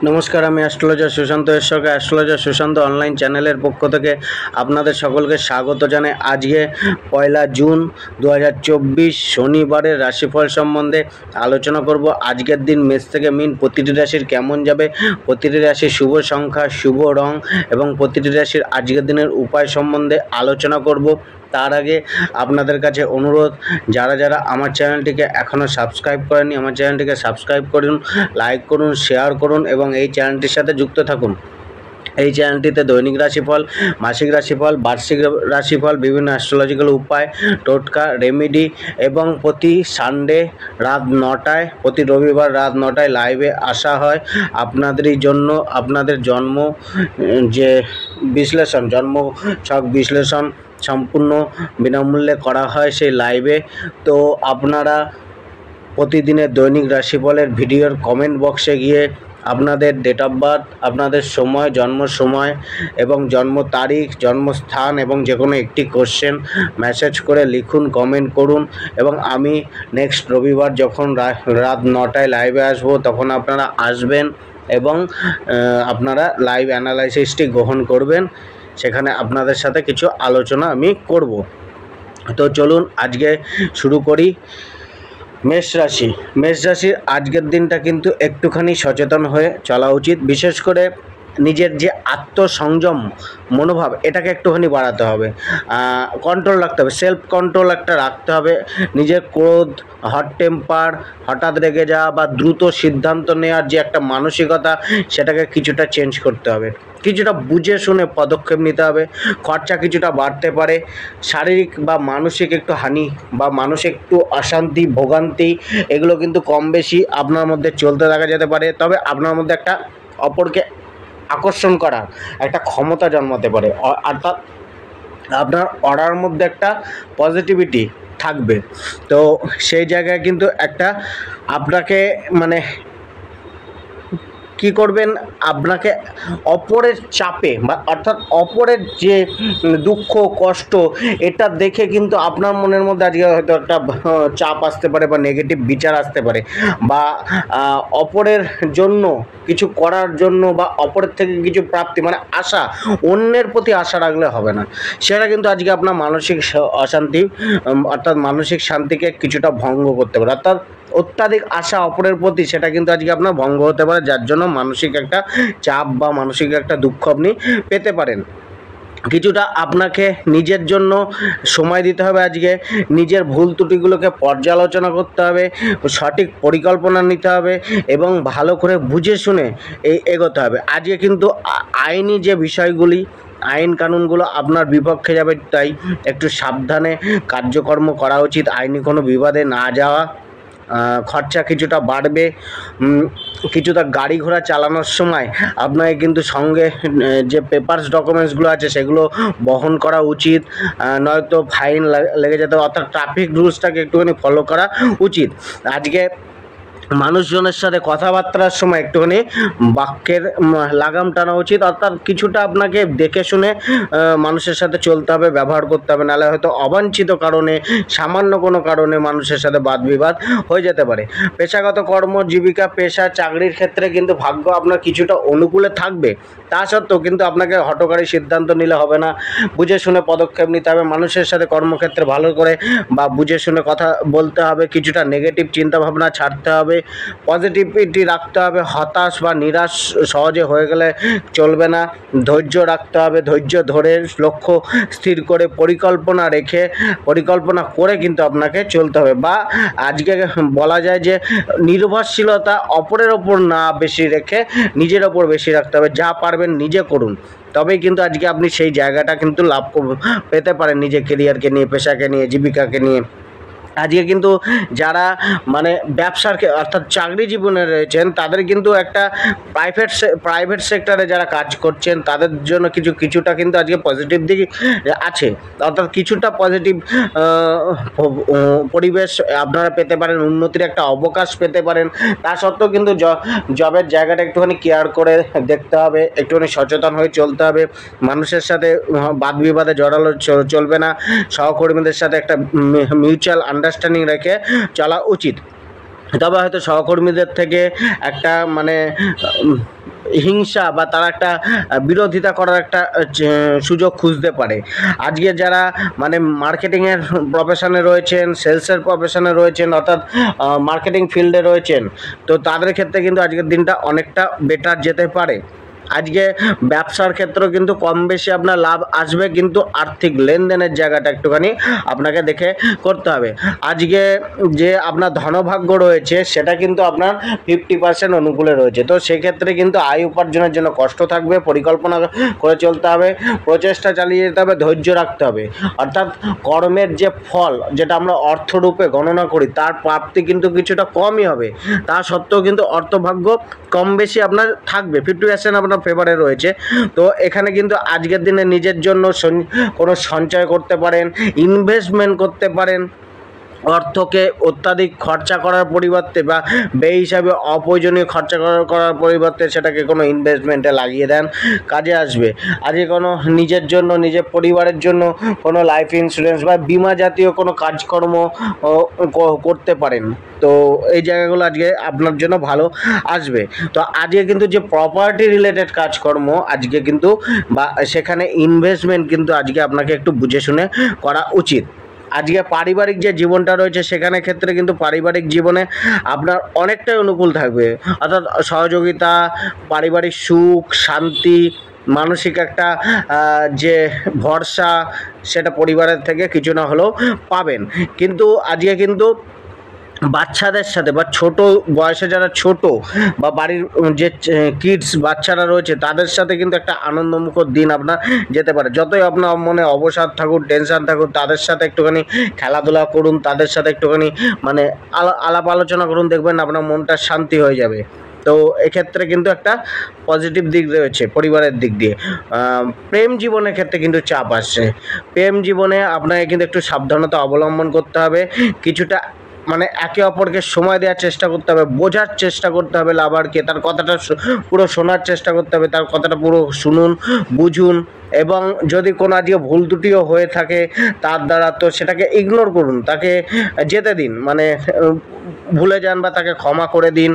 নমস্কার, আমি অ্যাস্ট্রোলজার সুশান্ত ঈশ্বরকে অ্যাস্ট্রোলজার সুশান্ত অনলাইন চ্যানেলের পক্ষ থেকে আপনাদের সকলকে স্বাগত জানাই। আজকে 1 জুন 2024 শনিবারের রাশিফল সম্বন্ধে আলোচনা করব। আজকের দিন মেষ থেকে মীন প্রতিটি রাশির কেমন যাবে, প্রতিটি রাশির শুভ সংখ্যা, শুভ রং এবং প্রতিটি রাশির আজকের দিনের উপায় সম্বন্ধে আলোচনা করব। তার আগে আপনাদের কাছে অনুরোধ, যারা যারা আমার চ্যানেলটিকে এখনও সাবস্ক্রাইব করেননি আমার চ্যানেলটিকে সাবস্ক্রাইব করুন, লাইক করুন, শেয়ার করুন এবং এই চ্যানেলটির সাথে যুক্ত থাকুন। এই চ্যানেলটিতে দৈনিক রাশিফল, মাসিক রাশিফল, বার্ষিক রাশিফল, বিভিন্ন অ্যাস্ট্রোলজিক্যাল উপায়, টোটকা, রেমেডি এবং প্রতি সানডে রাত 9টায়, প্রতি রবিবার রাত 9টায় লাইভে আসা হয় আপনাদেরই জন্য। আপনাদের জন্ম যে বিশ্লেষণ, জন্ম ছক বিশ্লেষণ সম্পূর্ণ বিনামূল্যে করা হয় সেই লাইভে। তো আপনারা প্রতিদিনের দৈনিক রাশিফলের ভিডিওর কমেন্ট বক্সে গিয়ে আপনাদের ডেট অফ বার্থ, আপনাদের সময়, জন্ম সময় এবং জন্ম তারিখ, জন্মস্থান এবং যে কোনো একটি কোশ্চেন মেসেজ করে লিখুন, কমেন্ট করুন এবং আমি নেক্সট রবিবার যখন রাত 9টায় লাইভে আসবো তখন আপনারা আসবেন এবং আপনারা লাইভ অ্যানালাইসিসটি গ্রহণ করবেন। সেখানে আপনাদের সাথে কিছু আলোচনা আমি করব। তো চলুন আজকে শুরু করি। মেষ রাশির আজকের দিনটা কিন্তু একটুখানি সচেতন হয়ে চলা উচিত। বিশেষ করে নিজের যে আত্মসংযম মনোভাব, এটাকে একটুখানি বাড়াতে হবে, কন্ট্রোল রাখতে হবে, সেলফ কন্ট্রোল একটা রাখতে হবে। নিজের ক্রোধ, হট টেম্পার, হঠাৎ রেগে যাওয়া বা দ্রুত সিদ্ধান্ত নেওয়ার যে একটা মানসিকতা, সেটাকে কিছুটা চেঞ্জ করতে হবে। কিছুটা বুঝে শুনে পদক্ষেপ নিতে হবে। খরচা কিছুটা বাড়তে পারে, শারীরিক বা মানসিক একটু হানি বা মানসিক একটু অশান্তি, ভোগান্তি, এগুলো কিন্তু কম বেশি আপনার মধ্যে চলতে দেখা যেতে পারে। তবে আপনার মধ্যে একটা অপরকে আকর্ষণ করার একটা ক্ষমতা জন্মাতে পারে, অর্থাৎ আপনার অরার মধ্যে একটা পজিটিভিটি থাকবে। তো সেই জায়গায় কিন্তু একটা আপনাকে কি করবেন, আপনাকে অপরের চাপে বা অর্থাৎ অপরের যে দুঃখ কষ্ট, এটা দেখে কিন্তু আপনার মনের মধ্যে আজকে হয়তো একটা চাপ আসতে পারে বা নেগেটিভ বিচার আসতে পারে, বা অপরের জন্য কিছু করার জন্য বা অপরের থেকে কিছু প্রাপ্তি আশা, অন্যের প্রতি আশা রাখলে হবে না। সেটা কিন্তু আজকে আপনার মানসিক অশান্তি অর্থাৎ মানসিক শান্তিকে কিছুটা ভঙ্গ করতে পারে। অর্থাৎ অত্যাধিক আশা অপরের প্রতি, সেটা কিন্তু আজকে আপনার ভঙ্গ হতে পারে, যার জন্য মানসিক একটা চাপ বা মানসিক একটা দুঃখ আপনি পেতে পারেন। কিছুটা আপনাকে নিজের জন্য সময় দিতে হবে। আজকে নিজের ভুল ত্রুটিগুলোকে পর্যালোচনা করতে হবে, সঠিক পরিকল্পনা নিতে হবে এবং ভালো করে বুঝে শুনে এগোতে হবে। আজকে কিন্তু আইনি যে বিষয়গুলি, আইন কানুনগুলো আপনার বিপক্ষে যাবে, তাই একটু সাবধানে কার্যকর্ম করা উচিত, আইনি কোনো বিবাদে না যাওয়া। খরচা কিছুটা বাড়বে। কিছুটা গাড়ি ঘোড়া চালানোর সময় আপনাকে কিন্তু সঙ্গে যে পেপারস ডকুমেন্টসগুলো আছে সেগুলো বহন করা উচিত, নয়তো ফাইন লেগে যেতে, অর্থাৎ ট্রাফিক রুলসটাকে একটুখানি ফলো করা উচিত। আজকে মানুষজনের সাথে কথাবার্তার সময় একটুখানি বাক্যের লাগাম টানা উচিত, অর্থাৎ কিছুটা আপনাকে দেখে শুনে মানুষের সাথে চলতে হবে, ব্যবহার করতে হবে, নাহলে হয়তো অবাঞ্ছিত কারণে, সামান্য কোনো কারণে মানুষের সাথে বাদ বিবাদ হয়ে যেতে পারে। পেশাগত কর্ম, জীবিকা, পেশা, চাকরির ক্ষেত্রে কিন্তু ভাগ্য আপনার কিছুটা অনুকূলে থাকবে। তা সত্ত্বেও কিন্তু আপনাকে হঠকারী সিদ্ধান্ত নিলে হবে না, বুঝে শুনে পদক্ষেপ নিতে হবে। মানুষের সাথে কর্মক্ষেত্রে ভালো করে বা বুঝে শুনে কথা বলতে হবে, কিছুটা নেগেটিভ চিন্তাভাবনা ছাড়তে হবে, পজিটিভিটি রাখতে হবে। হতাশ বা নিরাশ সহজে হয়ে গেলে চলবে না, ধৈর্য রাখতে হবে, ধৈর্য ধরে লক্ষ্য স্থির করে পরিকল্পনা করে কিন্তু আপনাকে চলতে হবে। বা আজকে বলা যায় যে নির্ভরশীলতা অপরের ওপর না বেশি রেখে নিজের ওপর বেশি রাখতে হবে। যা পারবেন নিজে করুন, তবেই কিন্তু আজকে আপনি সেই জায়গাটা কিন্তু লাভ পেতে পারেন, নিজের কেরিয়ারকে নিয়ে, পেশাকে নিয়ে, জীবিকাকে নিয়ে। আজকে কিন্তু যারা ব্যবসার অর্থাৎ চাকরি জীবনে রয়েছেন, তাদের কিন্তু একটা প্রাইভেট সেক্টরে যারা কাজ করছেন তাদের জন্য কিছুটা কিন্তু আজকে পজিটিভ দিক আছে, অর্থাৎ কিছুটা পজিটিভ পরিবেশ আপনারা পেতে পারেন, উন্নতির একটা অবকাশ পেতে পারেন। তা সত্ত্বেও কিন্তু জবের জায়গাটা একটুখানি কেয়ার করে দেখতে হবে, একটুখানি সচেতন হয়ে চলতে হবে। মানুষের সাথে বাদ বিবাদে জড়ালো চলবে না, সহকর্মীদের সাথে একটা মিউচুয়াল আন্ডারস্ট্যান্ডিং রেখে চলা উচিত। তবে হয়তো সহকর্মীদের থেকে একটা মানে হিংসা বা তারা একটা বিরোধিতা করার একটা সুযোগ খুঁজতে পারে। আজকে যারা মানে মার্কেটিংয়ের প্রফেশনে রয়েছেন, সেলসের প্রফেশনে রয়েছেন, অর্থাৎ মার্কেটিং ফিল্ডে রয়েছেন, তো তাদের ক্ষেত্রে কিন্তু আজকের দিনটা অনেকটা বেটার যেতে পারে। আজকে ব্যবসার ক্ষেত্রেও কিন্তু কম বেশি আপনার লাভ আসবে, কিন্তু আর্থিক লেনদেনের জায়গাটা একটুখানি আপনাকে দেখে করতে হবে। আজকে যে আপনার ধনভাগ্য রয়েছে সেটা কিন্তু আপনার 50% অনুকূলে রয়েছে, তো সেক্ষেত্রে কিন্তু আয় উপার্জনের জন্য কষ্ট থাকবে, পরিকল্পনা করে চলতে হবে, প্রচেষ্টা চালিয়ে যেতে হবে, ধৈর্য রাখতে হবে। অর্থাৎ কর্মের যে ফল, যেটা আমরা অর্থরূপে গণনা করি, তার প্রাপ্তি কিন্তু কিছুটা কমই হবে। তা সত্ত্বেও কিন্তু অর্থভাগ্য কম বেশি আপনার থাকবে, 50% আপনার ফেভারে রয়েছে। তো এখানে কিন্তু আজকের দিনে নিজের জন্য কোনো সঞ্চয় করতে পারেন, ইনভেস্টমেন্ট করতে পারেন। অর্থকে অত্যাধিক খরচা করার পরিবর্তে বা ব্যয় হিসাবে অপ্রয়োজনীয় খরচা করার পরিবর্তে সেটাকে কোনো ইনভেস্টমেন্টে লাগিয়ে দেন, কাজে আসবে। আজকে কোনো নিজের জন্য, নিজের পরিবারের জন্য কোনো লাইফ ইন্স্যুরেন্স বা বিমা জাতীয় কোনো কাজকর্ম করতে পারেন। তো এই জায়গাগুলো আজকে আপনার জন্য ভালো আসবে। তো আজকে কিন্তু যে প্রপার্টি রিলেটেড কাজকর্ম আজকে কিন্তু বা সেখানে ইনভেস্টমেন্ট কিন্তু আজকে আপনাকে একটু বুঝে শুনে করা উচিত। আজকে পারিবারিক যে জীবনটা রয়েছে সেখানে ক্ষেত্রে কিন্তু পারিবারিক জীবনে আপনার অনেকটাই অনুকূল থাকবে, অর্থাৎ সহযোগিতা, পারিবারিক সুখ, শান্তি, মানসিক একটা যে ভরসা, সেটা পরিবারের থেকে কিছু না হলেও পাবেন। কিন্তু আজকে কিন্তু বাচ্চাদের সাথে বা ছোট বয়সে যারা ছোট বা বাড়ির যে কিডস বাচ্চারা রয়েছে তাদের সাথে কিন্তু একটা আনন্দমুখর দিন আপনার যেতে পারে। যতই আপনার মনে অবসাদ থাকুক, টেনশন থাকুক, তাদের সাথে একটুখানি খেলাধুলা করুন, তাদের সাথে একটুখানি মানে আলাপ আলোচনা করুন, দেখবেন আপনার মনটা শান্তি হয়ে যাবে। তো এক্ষেত্রে কিন্তু একটা পজিটিভ দিক রয়েছে পরিবারের দিক দিয়ে। প্রেম জীবনের ক্ষেত্রে কিন্তু চাপ আসছে, প্রেম জীবনে আপনাকে কিন্তু একটু সাবধানতা অবলম্বন করতে হবে, কিছুটা মানে একে অপরকে সময় দেওয়ার চেষ্টা করতে হবে, বোঝার চেষ্টা করতে হবে লাভারকে, তার কথাটা পুরো শোনার চেষ্টা করতে হবে, তার কথাটা পুরো শুনুন, বুঝুন, এবং যদি কোনো আজকে ভুল ত্রুটিও হয়ে থাকে তার দ্বারা, তো সেটাকে ইগনোর করুন, তাকে যেতে দিন, মানে ভুলে যান বা তাকে ক্ষমা করে দিন।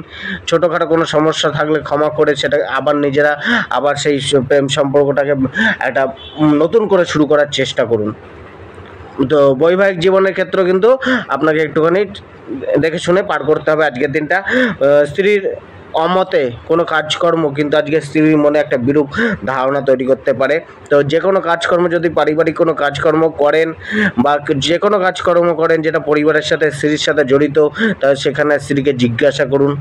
ছোটোখাটো কোনো সমস্যা থাকলে ক্ষমা করে সেটা আবার নিজেরা আবার সেই প্রেম সম্পর্কটাকে একটা নতুন করে শুরু করার চেষ্টা করুন। তো বৈবাহিক জীবনের ক্ষেত্রেও কিন্তু আপনাকে একটুখানি দেখে শুনে পার করতে হবে আজকের দিনটা। স্ত্রীর অমতে কোনো কাজকর্ম কিন্তু আজকে স্ত্রীর মনে একটা বিরূপ ধারণা তৈরি করতে পারে। তো যে কোনো কাজকর্ম, যদি পারিবারিক কোনো কাজকর্ম করেন বা যে কোনো কাজকর্ম করেন যেটা পরিবারের সাথে, স্ত্রীর সাথে জড়িত, তাহলে সেখানে স্ত্রীকে জিজ্ঞাসা করুন,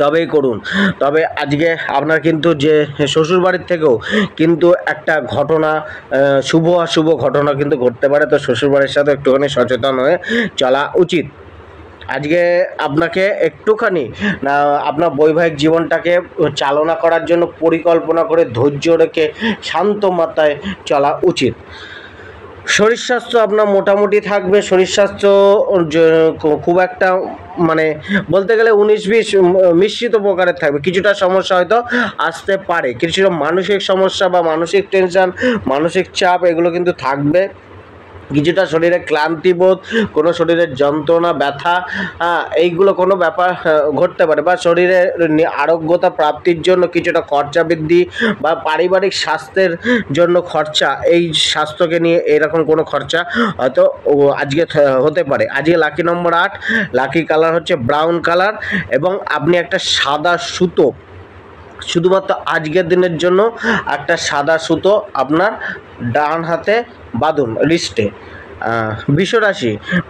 তবেই করুন। তবে আজকে আপনার কিন্তু যে শ্বশুরবাড়ির থেকেও কিন্তু একটা ঘটনা, শুভ অশুভ ঘটনা কিন্তু ঘটতে পারে, তো শ্বশুরবাড়ির সাথে একটুখানি সচেতন হয়ে চলা উচিত। আজকে আপনাকে একটুখানি আপনার বৈবাহিক জীবনটাকে চালনা করার জন্য পরিকল্পনা করে ধৈর্য রেখে শান্ত মাত্রায় চলা উচিত। শরীর স্বাস্থ্য আপনার মোটামুটি থাকবে, শরীর স্বাস্থ্য খুব একটা মানে বলতে গেলে 19-20 মিশ্রিত প্রকারের থাকবে। কিছুটা সমস্যা হয়তো আসতে পারে, কিছুটা মানসিক সমস্যা বা মানসিক টেনশন, মানসিক চাপ এগুলো কিন্তু থাকবে। কিছুটা শরীরে ক্লান্তিবোধ, কোনো শরীরের যন্ত্রণা, ব্যথা, এইগুলো কোনো ব্যাপার ঘটতে পারে, বা শরীরের আরোগ্যতা প্রাপ্তির জন্য কিছুটা খরচা বৃদ্ধি বা পারিবারিক স্বাস্থ্যের জন্য খরচা, এই স্বাস্থ্যকে নিয়ে এরকম কোনো খরচা হয়তো আজকে হতে পারে। আজকে লাকি নম্বর 8, লাকি কালার হচ্ছে ব্রাউন কালার, এবং আপনি একটা সাদা সুতো, শুধুমাত্র আজকের দিনের জন্য একটা সাদা সুতো আপনার ডান হাতে বাঁধুন রিস্টে।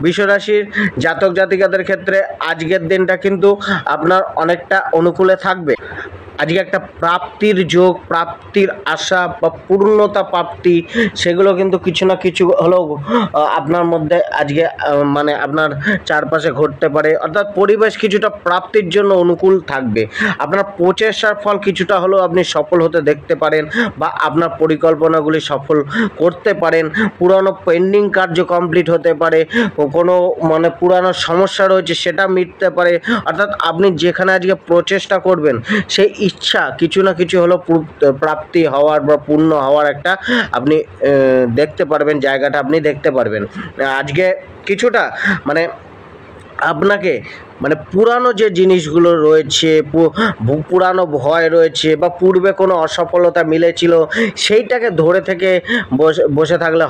বিশ্বরাশির জাতক জাতিকাদের ক্ষেত্রে আজকের দিনটা কিন্তু আপনার অনেকটা অনুকূলে থাকবে। আজকে একটা প্রাপ্তির যোগ, প্রাপ্তির আশা বা পূর্ণতা প্রাপ্তি, সেগুলো কিন্তু কিছু না কিছু হলেও আপনার মধ্যে আজকে মানে আপনার চারপাশে ঘটতে পারে। অর্থাৎ পরিবেশ কিছুটা প্রাপ্তির জন্য অনুকূল থাকবে, আপনার প্রচেষ্টার ফল কিছুটা হলেও আপনি সফল হতে দেখতে পারেন, বা আপনার পরিকল্পনাগুলি সফল করতে পারেন। পুরানো পেন্ডিং কার্য কমপ্লিট হতে পারে, কোনো মানে পুরানো সমস্যা রয়েছে সেটা মিটতে পারে। অর্থাৎ আপনি যেখানে আজকে প্রচেষ্টা করবেন সেই ইচ্ছা কিছু না কিছু হলো প্রাপ্তি হওয়ার বা পূর্ণ হওয়ার একটা আপনি দেখতে পারবেন, জায়গাটা আপনি দেখতে পারবেন। আজকে কিছুটা মানে আপনাকে মানে পুরানো যে জিনিসগুলো রয়েছে, পুরানো ভয় রয়েছে বা পূর্বে কোনো অসফলতা মিলেছিল, সেইটাকে ধরে থেকে বসে থাকলে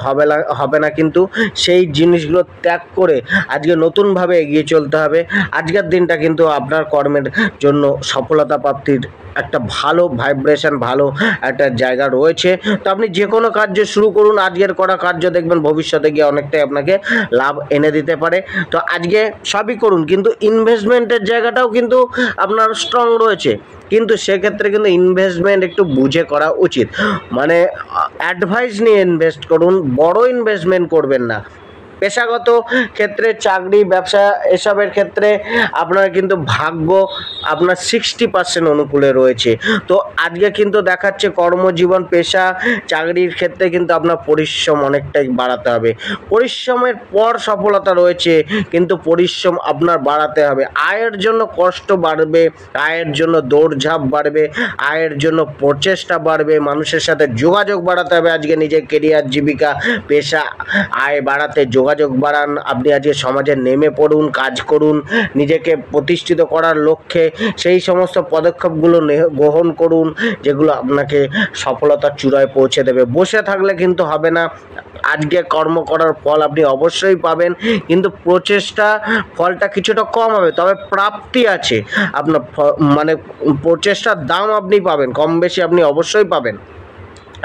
হবে না, কিন্তু সেই জিনিসগুলো ত্যাগ করে আজকে নতুনভাবে এগিয়ে চলতে হবে। আজকের দিনটা কিন্তু আপনার কর্মের জন্য সফলতা প্রাপ্তির একটা ভালো ভাইব্রেশন, ভালো একটা জায়গা রয়েছে। তো আপনি যে কোনো কার্য শুরু করুন, আজকের করা কার্য দেখবেন ভবিষ্যতে গিয়ে অনেকটাই আপনাকে লাভ এনে দিতে পারে। তো আজকে সবই করুন, কিন্তু ইনভেস্টমেন্টের জায়গাটাও কিন্তু আপনার স্ট্রং রয়েছে, কিন্তু সেক্ষেত্রে কিন্তু ইনভেস্টমেন্ট একটু বুঝে করা উচিত। মানে অ্যাডভাইস নিয়ে ইনভেস্ট করুন, বড় ইনভেস্টমেন্ট করবেন না। পেশাগত ক্ষেত্রে, চাকরি, ব্যবসা এসবের ক্ষেত্রে আপনার কিন্তু ভাগ্য আপনার 60% অনুকূলে রয়েছে। তো আজকে কিন্তু দেখাচ্ছে কর্মজীবন, পেশা, চাকরির ক্ষেত্রে কিন্তু আপনার পরিশ্রম অনেকটাই বাড়াতে হবে। পরিশ্রমের পর সফলতা রয়েছে, কিন্তু পরিশ্রম আপনার বাড়াতে হবে। আয়ের জন্য কষ্ট বাড়বে, আয়ের জন্য দৌড়ঝাঁপ বাড়বে, আয়ের জন্য প্রচেষ্টা বাড়বে, মানুষের সাথে যোগাযোগ বাড়াতে হবে। আজকে নিজের কেরিয়ার, জীবিকা, পেশা, আয় বাড়াতে যোগাযোগ বাড়ান। আপনি আজকে সমাজে নেমে পড়ুন, কাজ করুন, নিজেকে প্রতিষ্ঠিত করার লক্ষ্যে সেই সমস্ত পদক্ষেপগুলো গ্রহণ করুন যেগুলো আপনাকে সফলতার চূড়ায় পৌঁছে দেবে। বসে থাকলে কিন্তু হবে না। আজকে কর্ম করার ফল আপনি অবশ্যই পাবেন, কিন্তু প্রচেষ্টা ফলটা কিছুটা কম হবে, তবে প্রাপ্তি আছে। আপনার মানে প্রচেষ্টার দাম আপনি পাবেন, কম বেশি আপনি অবশ্যই পাবেন।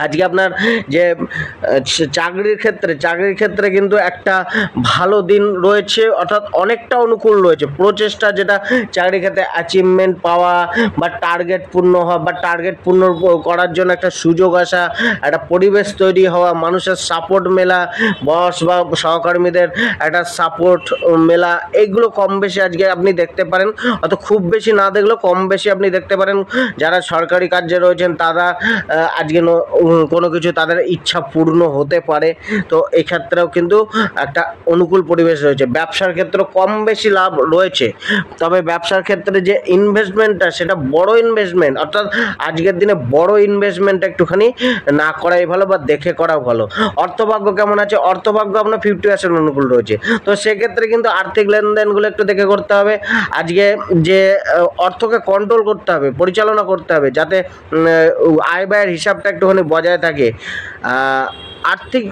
আজকে আপনার যে চাকরির ক্ষেত্রে কিন্তু একটা ভালো দিন রয়েছে, অর্থাৎ অনেকটা অনুকূল রয়েছে। প্রচেষ্টা, যেটা চাকরির ক্ষেত্রে অ্যাচিভমেন্ট পাওয়া বা টার্গেট পূর্ণ হওয়া বা টার্গেট পূর্ণ করার জন্য একটা সুযোগ আসা, একটা পরিবেশ তৈরি হওয়া, মানুষের সাপোর্ট মেলা, বস বা সহকর্মীদের একটা সাপোর্ট মেলা, এইগুলো কম বেশি আজকে আপনি দেখতে পারেন। অত খুব বেশি না দেখলেও কম বেশি আপনি দেখতে পারেন। যারা সরকারি কার্যে রয়েছেন তারা আজকে কোনো কিছু তাদের ইচ্ছা পূর্ণ হতে পারে। তো এক্ষেত্রেও কিন্তু একটা অনুকূল পরিবেশ রয়েছে। ব্যবসার ক্ষেত্রে কম বেশি লাভ রয়েছে, তবে ব্যবসার ক্ষেত্রে যে ইনভেস্টমেন্টটা, সেটা বড় ইনভেস্টমেন্ট, অর্থাৎ আজকের দিনে বড় ইনভেস্টমেন্ট একটুখানি না করাই ভালো বা দেখে করা ভালো। অর্থভাগ্য কেমন আছে? অর্থভাগ্য আপনার 50% অনুকূল রয়েছে। তো সেক্ষেত্রে কিন্তু আর্থিক লেনদেনগুলো একটু দেখে করতে হবে। আজকে যে অর্থকে কন্ট্রোল করতে হবে, পরিচালনা করতে হবে, যাতে আয় ব্যয়ের হিসাবটা একটুখানি বজায় থাকে। আর্থিক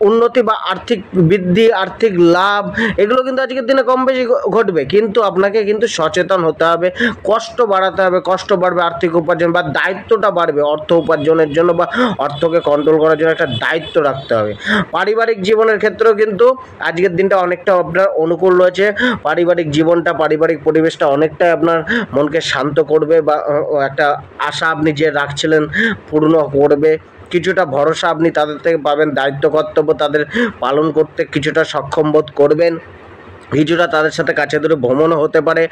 উন্নতি বা আর্থিক বৃদ্ধি, আর্থিক লাভ, এগুলো কিন্তু আজকের দিনে কম বেশি ঘটবে, কিন্তু আপনাকে কিন্তু সচেতন হতে হবে, কষ্ট বাড়াতে হবে। কষ্ট বাড়বে আর্থিক উপার্জন, বা দায়িত্বটা বাড়বে অর্থ উপার্জনের জন্য বা অর্থকে কন্ট্রোল করার জন্য একটা দায়িত্ব রাখতে হবে। পারিবারিক জীবনের ক্ষেত্রেও কিন্তু আজকের দিনটা অনেকটা আপনার অনুকূল রয়েছে। পারিবারিক জীবনটা, পারিবারিক পরিবেশটা অনেকটাই আপনার মনকে শান্ত করবে, বা একটা আশা আপনি যে রাখছিলেন পূর্ণ করবে। কিছুটা ভরসা আপনি তাদের থেকে পাবেন, দায়িত্ব কর্তব্য তাদের পালন করতে কিছুটা সক্ষম বোধ করবেন। কিছুটা তাদের সাথে কাছে দূরে ভ্রমণও হতে পারে।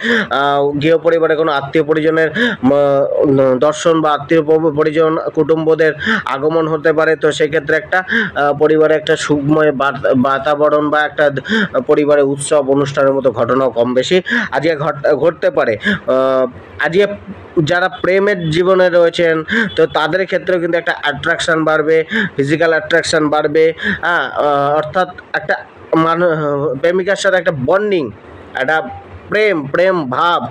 গৃহ পরিবারে কোনো আত্মীয় পরিজনের দর্শন বা আত্মীয় পরিজন কুটুম্বদের আগমন হতে পারে। তো সেক্ষেত্রে একটা পরিবারে একটা সুখময় বাতাবরণ বা একটা পরিবারে উৎসব অনুষ্ঠানের মতো ঘটনাও কম বেশি আজকে ঘটতে পারে। আজকে যারা প্রেমের জীবনে রয়েছেন, তো তাদের ক্ষেত্রেও কিন্তু একটা অ্যাট্রাকশান বাড়বে, ফিজিক্যাল অ্যাট্রাকশান বাড়বে। অর্থাৎ একটা প্রেমিকার সাথে একটা বন্ডিং, একটা প্রেম ভাব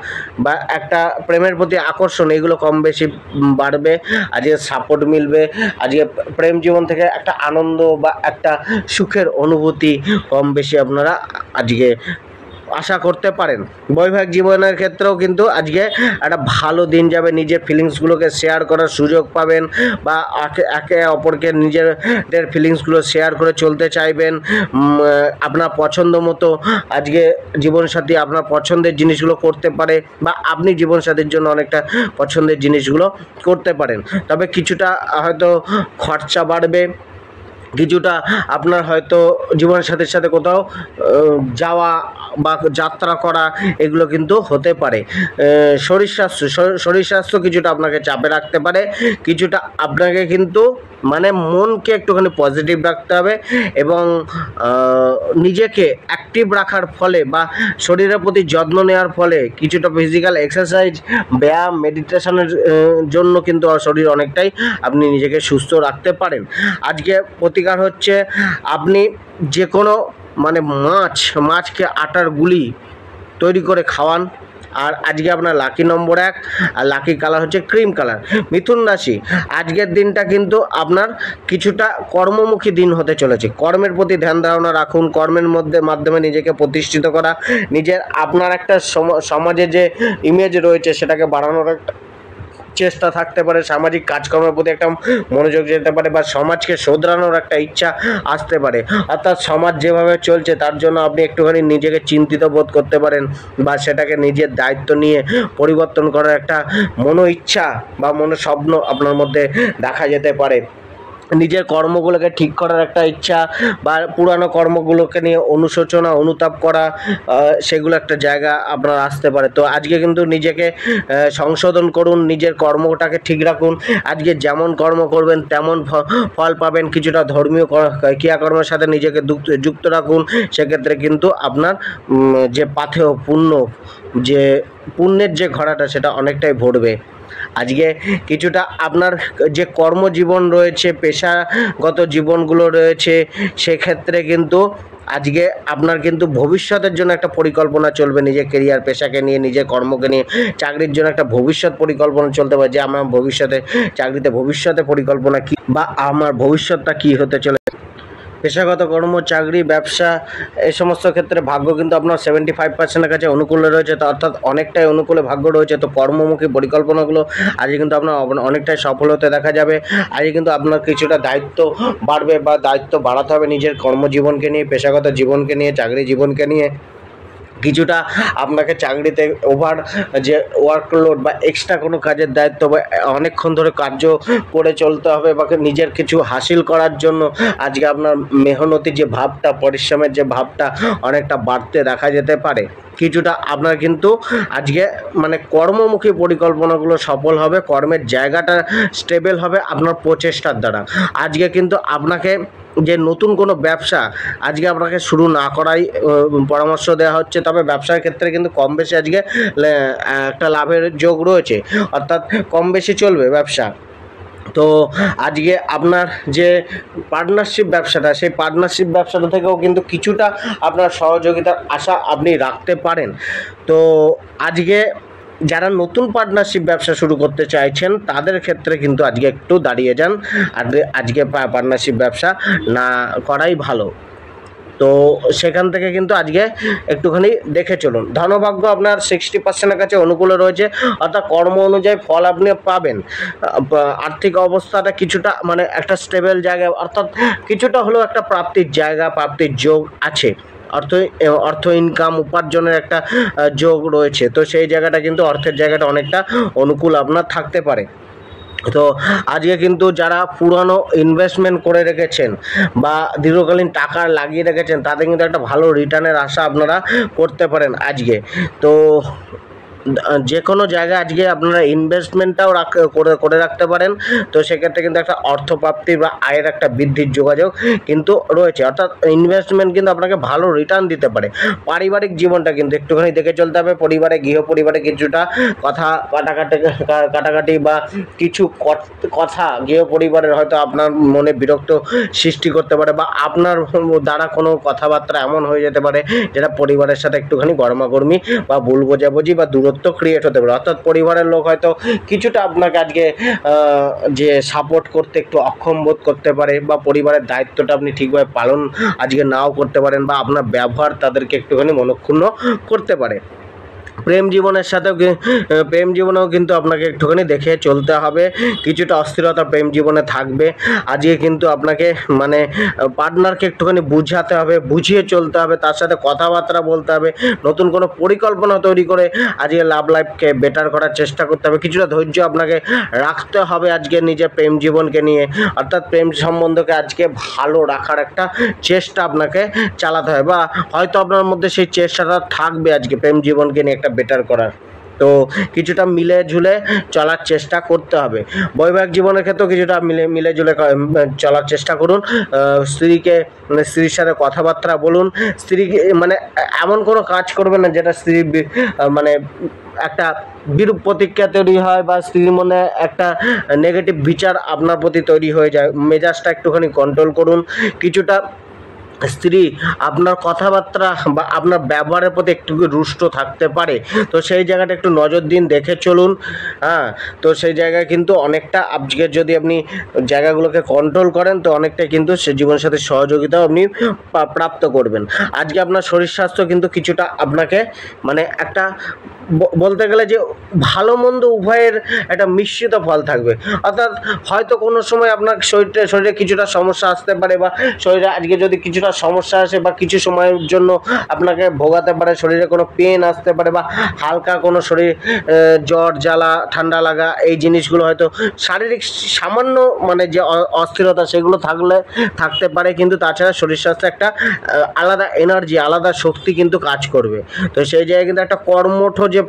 বা একটা প্রেমের প্রতি আকর্ষণ, এগুলো কম বেশি বাড়বে। আজকে সাপোর্ট মিলবে। আজকে প্রেম জীবন থেকে একটা আনন্দ বা একটা সুখের অনুভূতি কম বেশি আপনারা আজকে আশা করতে পারেন। বৈবাহিক জীবনের ক্ষেত্রেও কিন্তু আজকে একটা ভালো দিন যাবে। নিজের ফিলিংসগুলোকে শেয়ার করার সুযোগ পাবেন, বা একে অপরকে নিজেদের ফিলিংসগুলো শেয়ার করে চলতে চাইবেন। আপনার পছন্দ মতো আজকে জীবনসাথী আপনার পছন্দের জিনিসগুলো করতে পারে, বা আপনি জীবনসাথীর জন্য অনেকটা পছন্দের জিনিসগুলো করতে পারেন। তবে কিছুটা হয়তো খরচা বাড়বে, কিছুটা আপনার হয়তো জীবনসাথীর সাথে কোথাও যাওয়া বা যাত্রা করা, এগুলো কিন্তু হতে পারে। শরীর স্বাস্থ্য কিছুটা আপনাকে চাপে রাখতে পারে। কিছুটা আপনাকে কিন্তু মানে মনকে একটুখানি পজিটিভ রাখতে হবে, এবং নিজেকে অ্যাক্টিভ রাখার ফলে বা শরীরের প্রতি যত্ন নেওয়ার ফলে কিছুটা ফিজিক্যাল এক্সারসাইজ, ব্যায়াম, মেডিটেশনের জন্য কিন্তু শরীর অনেকটাই আপনি নিজেকে সুস্থ রাখতে পারেন। আজকে প্রতিকার হচ্ছে আপনি যে কোনো মানে মাছকে আটার গুলি তৈরি করে খাওয়ান। আর আজকে আপনার লাকি নম্বর 1 আর লাকি কালার হচ্ছে ক্রিম কালার। মিথুন রাশি, আজকের দিনটা কিন্তু আপনার কিছুটা কর্মমুখী দিন হতে চলেছে। কর্মের প্রতি ধ্যান ধারণা রাখুন, কর্মের মাধ্যমে নিজেকে প্রতিষ্ঠিত করা, নিজের আপনার একটা সমাজে যে ইমেজ রয়েছে সেটাকে বাড়ানোর একটা চেষ্টা থাকতে পারে, সামাজিক কাজকর্মের প্রতি একটা মনোযোগ যেতে পারে, বা সমাজকে শোধরানোর একটা ইচ্ছা আসতে পারে। অর্থাৎ সমাজ যেভাবে চলছে তার জন্য আপনি একটুখানি নিজেকে চিন্তিত বোধ করতে পারেন, বা সেটাকে নিজের দায়িত্ব নিয়ে পরিবর্তন করার একটা মনো ইচ্ছা বা মনো স্বপ্ন আপনার মধ্যে দেখা যেতে পারে। নিজের কর্মগুলোকে ঠিক করার একটা ইচ্ছা, বা পুরানো কর্মগুলোকে নিয়ে অনুশোচনা অনুতাপ করা, সেগুলো একটা জায়গা আপনার আসতে পারে। তো আজকে কিন্তু নিজেকে সংশোধন করুন, নিজের কর্মটাকে ঠিক রাখুন। আজকে যেমন কর্ম করবেন তেমন ফল পাবেন। কিছুটা ধর্মীয় ক্রিয়াকর্মের সাথে নিজেকে যুক্ত রাখুন, সেক্ষেত্রে কিন্তু আপনার যে পাথেয় পুণ্য, যে পুণ্যের যে ঘোড়াটা সেটা অনেকটাই ভরবে। আজকে কিছুটা আপনার যে কর্মজীবন রয়েছে, পেশাগত জীবনগুলো রয়েছে, সেক্ষেত্রে কিন্তু আজকে আপনার কিন্তু ভবিষ্যতের জন্য একটা পরিকল্পনা চলবে। নিজের কেরিয়ার পেশাকে নিয়ে, নিজের কর্মকে নিয়ে, চাকরির জন্য একটা ভবিষ্যৎ পরিকল্পনা চলতে পারে, যে আমার ভবিষ্যতে চাকরিতে ভবিষ্যতে পরিকল্পনা কী, বা আমার ভবিষ্যৎটা কী হতে চলে। পেশাগত কর্ম, চাকরি, ব্যবসা, এই সমস্ত ক্ষেত্রে ভাগ্য কিন্তু আপনার 75%-এর কাছে অনুকূলে রয়েছে। তো অর্থাৎ অনেকটাই অনুকূলে ভাগ্য রয়েছে। তো কর্মমুখী পরিকল্পনাগুলো আজকে কিন্তু আপনার অনেকটাই সফল হতে দেখা যাবে। আজকে কিন্তু আপনার কিছুটা দায়িত্ব বাড়বে, বা দায়িত্ব বাড়াতে হবে নিজের কর্মজীবনকে নিয়ে, পেশাগত জীবনকে নিয়ে, চাকরি জীবনকে নিয়ে। কিছুটা আপনাকে চাকরিতে ওভার যে ওয়ার্কলোড বা এক্সট্রা কোনো কাজের দায়িত্ব, বা অনেকক্ষণ ধরে কার্য করে চলতে হবে, বা নিজের কিছু হাসিল করার জন্য আজকে আপনার মেহনতি যে ভাবটা, পরিশ্রমের যে ভাবটা অনেকটা বাড়তে দেখা যেতে পারে। কিছুটা আপনার কিন্তু আজকে মানে কর্মমুখী পরিকল্পনাগুলো সফল হবে, কর্মের জায়গাটা স্টেবল হবে আপনার প্রচেষ্টার দ্বারা। আজকে কিন্তু আপনাকে যে নতুন কোনো ব্যবসা আজকে আপনাকে শুরু না করাই পরামর্শ দেওয়া হচ্ছে। তবে ব্যবসার ক্ষেত্রে কিন্তু কম বেশি আজকে একটা লাভের যোগ রয়েছে, অর্থাৎ কম বেশি চলবে ব্যবসা। তো আজকে আপনার যে পার্টনারশিপ ব্যবসাটা, সেই পার্টনারশিপ ব্যবসাটা থেকেও কিন্তু কিছুটা আপনার সহযোগিতার আশা আপনি রাখতে পারেন। তো আজকে যারা নতুন পার্টনারশিপ ব্যবসা শুরু করতে চাইছেন তাদের ক্ষেত্রে কিন্তু আজকে একটু দাঁড়িয়ে যান, আর আজকে পার্টনারশিপ ব্যবসা না করাই ভালো। তো সেখান থেকে কিন্তু আজকে একটুখানি দেখে চলুন। ধনভাগ্য আপনার 60%-এর কাছে অনুকূলে রয়েছে, অর্থাৎ কর্ম অনুযায়ী ফল আপনি পাবেন। আর্থিক অবস্থাটা কিছুটা মানে একটা স্টেবল জায়গা, অর্থাৎ কিছুটা হলেও একটা প্রাপ্তির জায়গা, প্রাপ্তির যোগ আছে। অর্থ ইনকাম উপার্জনের একটা যোগ রয়েছে। তো সেই জায়গাটা কিন্তু অর্থের জায়গাটা অনেকটা অনুকূল আপনার থাকতে পারে। তো আজকে কিন্তু যারা পুরানো ইনভেস্টমেন্ট করে রেখেছেন বা দীর্ঘকালীন টাকা লাগিয়ে রেখেছেন, তাদের কিন্তু একটা ভালো রিটার্নের আশা আপনারা করতে পারেন আজকে। তো যে কোনো জায়গায় আজকে আপনারা ইনভেস্টমেন্টটাও করে রাখতে পারেন। তো সেক্ষেত্রে কিন্তু একটা অর্থপ্রাপ্তি বা আয়ের একটা বৃদ্ধির যোগাযোগ কিন্তু রয়েছে, অর্থাৎ ইনভেস্টমেন্ট কিন্তু আপনাকে ভালো রিটার্ন দিতে পারে। পারিবারিক জীবনটা কিন্তু একটুখানি দেখে চলতে হবে। গৃহ পরিবারে কিছুটা কথা কাটাকাটি বা কিছু কথা গৃহ পরিবারের হয়তো আপনার মনে বিরক্ত সৃষ্টি করতে পারে, বা আপনার দ্বারা কোনো কথাবার্তা এমন হয়ে যেতে পারে যেটা পরিবারের সাথে একটুখানি গরমাগর্মি বা ভুল বোঝাবুঝি বা দূরত্ব ক্রিয়েট হতে পারে। অর্থাৎ পরিবারের লোক হয়তো কিছুটা আপনাকে আজকে যে সাপোর্ট করতে একটু অক্ষম বোধ করতে পারে, বা পরিবারের দায়িত্বটা আপনি ঠিকভাবে পালন আজকে নাও করতে পারেন, বা আপনার ব্যবহার তাদেরকে একটুখানি মনক্ষুণ্ণ করতে পারে। প্রেম জীবনেও কিন্তু আপনাকে একটুখানি দেখে চলতে হবে। কিছুটা অস্থিরতা প্রেম জীবনে থাকবে। আজকে কিন্তু আপনাকে মানে পার্টনারকে একটুখানি বুঝাতে হবে, বুঝিয়ে চলতে হবে, তার সাথে কথাবার্তা বলতে হবে, নতুন কোনো পরিকল্পনা তৈরি করে আজকে লাভ লাইফকে বেটার করার চেষ্টা করতে হবে। কিছুটা ধৈর্য আপনাকে রাখতে হবে আজকে নিজের প্রেম জীবনকে নিয়ে, অর্থাৎ প্রেম সম্বন্ধকে আজকে ভালো রাখার একটা চেষ্টা আপনাকে চালাতে হবে, বা হয়তো আপনার মধ্যে সেই চেষ্টাটা থাকবে আজকে প্রেম জীবনকে নিয়ে একটা বেটার করার। তো কিছুটা মিলে ঝুলে চলার চেষ্টা করতে হবে। বৈবাহিক জীবনের ক্ষেত্রেও কিছুটা মিলে ঝুলে চলার চেষ্টা করুন। স্ত্রীর সাথে কথাবার্তা বলুন। স্ত্রীকে মানে এমন কোনো কাজ করবে না যেটা স্ত্রী মানে একটা বিরূপ প্রতিক্রিয়া তৈরি হয়, বা স্ত্রীর মনে একটা নেগেটিভ বিচার আপনার প্রতি তৈরি হয়ে যায়। মেজাজটা একটুখানি কন্ট্রোল করুন। কিছুটা স্ত্রী আপনার কথাবার্তা বা আপনার ব্যবহারের প্রতি একটু রুষ্ট থাকতে পারে, তো সেই জায়গাটা একটু নজর দিন, দেখে চলুন। হ্যাঁ, তো সেই জায়গায় কিন্তু অনেকটা আজকে যদি আপনি জায়গাগুলোকে কন্ট্রোল করেন তো অনেকটাই কিন্তু সে জীবনসাথীর সহযোগিতাও আপনি প্রাপ্ত করবেন। আজকে আপনার শরীর স্বাস্থ্য কিন্তু কিছুটা আপনাকে মানে একটা বলতে গেলে যে ভালো মন্দ উভয়ের একটা মিশ্রিত ফল থাকবে। অর্থাৎ হয়তো কোনো সময় আপনার শরীরে কিছুটা সমস্যা আসতে পারে, বা শরীরে আজকে যদি কিছুটা সমস্যা আসে বা কিছু সময়ের জন্য আপনাকে ভোগাতে পারে, শরীরে কোনো পেন আসতে পারে বা হালকা কোনো শরীর জ্বর জ্বালা ঠান্ডা লাগা, এই জিনিসগুলো হয়তো শারীরিক সামান্য মানে যে অস্থিরতা সেগুলো থাকতে পারে, কিন্তু তাছাড়া শরীর স্বাস্থ্যে একটা আলাদা এনার্জি আলাদা শক্তি কিন্তু কাজ করবে। তো সেই জায়গায় কিন্তু একটা কর্মঠ যে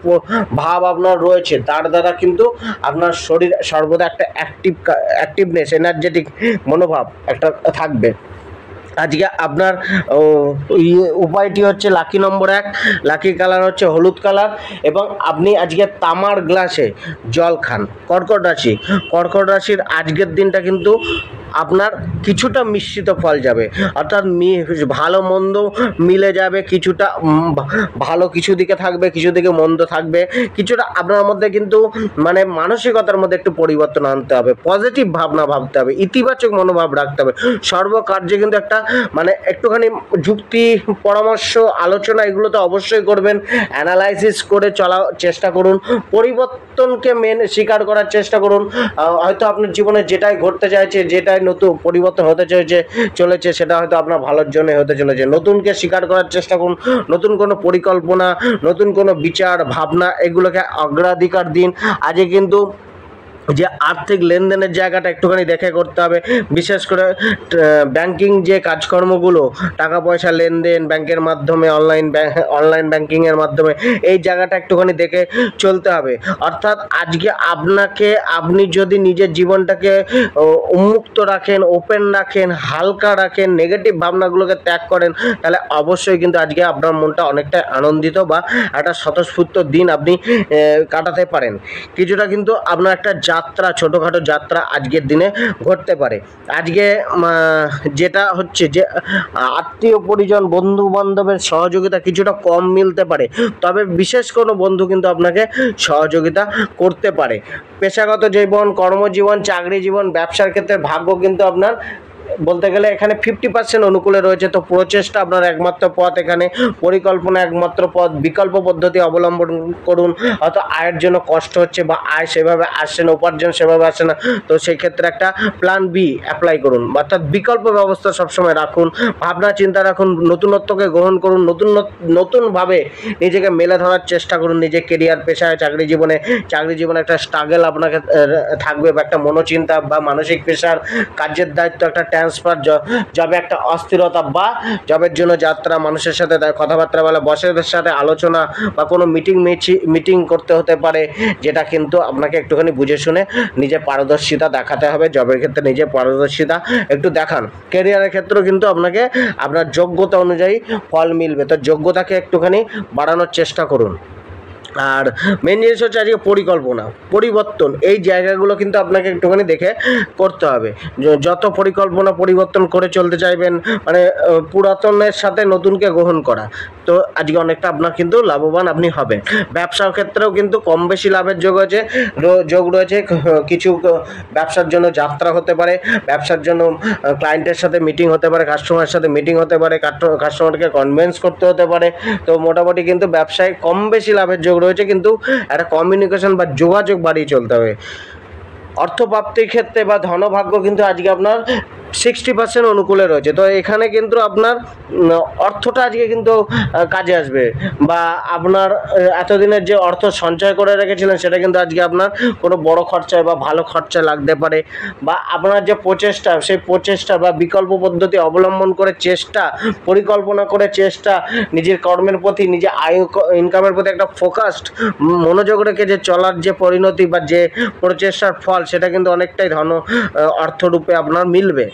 ভাব আপনার রয়েছে তার দ্বারা কিন্তু আপনার শরীর সর্বদা একটা অ্যাক্টিভনেস এনার্জেটিক মনোভাব একটা থাকবে। আজকে আপনার উপায়টি হচ্ছে লাকি নম্বর 1, লাকি কালার হচ্ছে হলুদ কালার, এবং আপনি আজকে তামার গ্লাসে জল খান। কর্কট রাশির আজকের দিনটা কিন্তু আপনার কিছুটা মিশ্রিত ফল যাবে, অর্থাৎ ভালো মন্দ মিলে যাবে, কিছুটা ভালো কিছু দিকে থাকবে, কিছু দিকে মন্দ থাকবে, কিছুটা আপনার মধ্যে কিন্তু মানে মানসিকতার মধ্যে একটু পরিবর্তন আনতে হবে, পজিটিভ ভাবনা ভাবতে হবে, ইতিবাচক মনোভাব রাখতে হবে। সর্বকার্যে কিন্তু একটা মানে একটুখানি যুক্তি পরামর্শ আলোচনা এগুলো তো অবশ্যই করবেন, অ্যানালাইসিস করে চলার চেষ্টা করুন, পরিবর্তনকে স্বীকার করার চেষ্টা করুন। হয়তো আপনার জীবনে যেটাই ঘটতে চাইছে, যেটাই নতুন পরিবর্তন হতে চলেছে সেটা হয়তো আপনার ভালোর জন্য হতে চলেছে। নতুনকে স্বীকার করার চেষ্টা করুন, নতুন কোনো পরিকল্পনা, নতুন কোনো বিচার ভাবনা এগুলোকে অগ্রাধিকার দিন। আজকে কিন্তু যে আর্থিক লেনদেনের জায়গাটা একটুখানি দেখে করতে হবে, বিশেষ করে ব্যাংকিং যে কাজকর্মগুলো, টাকা পয়সা লেনদেন ব্যাংকের মাধ্যমে, অনলাইন ব্যাংকিংয়ের মাধ্যমে, এই জায়গাটা একটুখানি দেখে চলতে হবে। অর্থাৎ আজকে আপনি যদি নিজের জীবনটাকে উন্মুক্ত রাখেন, ওপেন রাখেন, হালকা রাখেন, নেগেটিভ ভাবনাগুলোকে ত্যাগ করেন, তাহলে অবশ্যই কিন্তু আজকে আপনার মনটা অনেকটা আনন্দিত বা একটা স্বতঃস্ফূর্ত দিন আপনি কাটাতে পারেন। কিছুটা কিন্তু আপনার একটা ছোটোখাটো যাত্রা আজকের দিনে ঘটতে পারে। আজকে যেটা হচ্ছে যে আত্মীয় পরিজন বন্ধু বান্ধবের সহযোগিতা কিছুটা কম মিলতে পারে, তবে বিশেষ কোনো বন্ধু কিন্তু আপনাকে সহযোগিতা করতে পারে। পেশাগত জীবন, কর্মজীবন, চাকরি জীবন, ব্যবসার ক্ষেত্রে ভাগ্য কিন্তু আপনার বলতে গেলে এখানে 50% অনুকূলে রয়েছে। তো প্রচেষ্টা আপনার একমাত্র পথ, এখানে পরিকল্পনা একমাত্র পথ, বিকল্প পদ্ধতি অবলম্বন করুন। হয়তো আয়ের জন্য কষ্ট হচ্ছে বা আয় সেভাবে আসছে না, উপার্জন সেভাবে আসছে না, তো সেই ক্ষেত্রে একটা প্ল্যান বি অ্যাপ্লাই করুন, অর্থাৎ বিকল্প ব্যবস্থা সবসময় রাখুন, ভাবনা চিন্তা রাখুন, নতুনত্বকে গ্রহণ করুন, নতুনভাবে নিজেকে মেলে ধরার চেষ্টা করুন। নিজের কেরিয়ার, পেশায়, চাকরি জীবনে একটা স্ট্রাগল আপনাকে থাকবে, বা একটা মনোচিন্তা বা মানসিক প্রেশার, কাজের দায়িত্ব, একটা ট্রান্সফার, জবে একটা অস্থিরতা বা জবের জন্য যাত্রা, মানুষের সাথে কথাবার্তা বলা, বসের সাথে আলোচনা বা কোনো মিটিং করতে হতে পারে, যেটা কিন্তু আপনাকে একটুখানি বুঝে শুনে নিজের পারদর্শিতা দেখাতে হবে। জবের ক্ষেত্রে নিজের পারদর্শিতা একটু দেখান। ক্যারিয়ারের ক্ষেত্রেও কিন্তু আপনাকে আপনার যোগ্যতা অনুযায়ী ফল মিলবে, তো যোগ্যতাকে একটুখানি বাড়ানোর চেষ্টা করুন। আর মেন জিনিস হচ্ছে আজকে পরিবর্তন, এই জায়গাগুলো কিন্তু আপনাকে একটুখানি দেখে করতে হবে। যত পরিবর্তন করে চলতে চাইবেন, মানে পুরাতনের সাথে নতুনকে গ্রহণ করা, তো আজকে অনেকটা আপনার কিন্তু লাভবান আপনি হবেন। ব্যবসার ক্ষেত্রেও কিন্তু কম বেশি লাভের যোগ রয়েছে। কিছু ব্যবসার জন্য যাত্রা হতে পারে, ব্যবসার জন্য ক্লায়েন্টের সাথে মিটিং হতে পারে, কাস্টমারের সাথে মিটিং হতে পারে, কাস্টমারকে কনভিন্স করতে হতে পারে। তো মোটামুটি কিন্তু ব্যবসায় কম বেশি লাভের যোগ রয়েছে, কিন্তু একটা কমিউনিকেশন বা যোগাযোগ বাড়িয়ে চলতে হবে। অর্থপ্রাপ্তির ক্ষেত্রে বা ধনভাগ্য কিন্তু আজকে আপনার 60% অনুকূলে রয়েছে। তো এখানে কিন্তু আপনার অর্থটা আজকে কিন্তু কাজে আসবে, বা আপনার এতদিনের যে অর্থ সঞ্চয় করে রেখেছিলেন সেটা কিন্তু আজকে আপনার কোনো বড় খরচায় বা ভালো খরচায় লাগতে পারে, বা আপনার যে প্রচেষ্টা, সেই প্রচেষ্টা বা বিকল্প পদ্ধতি অবলম্বন করে পরিকল্পনা করে নিজের কর্মের প্রতি, নিজের আয় ইনকামের প্রতি একটা ফোকাসড মনোযোগ রেখে যে চলার যে পরিণতি বা যে প্রচেষ্টার ফল, সেটা কিন্তু অনেকটাই অর্থরূপে আপনার মিলবে।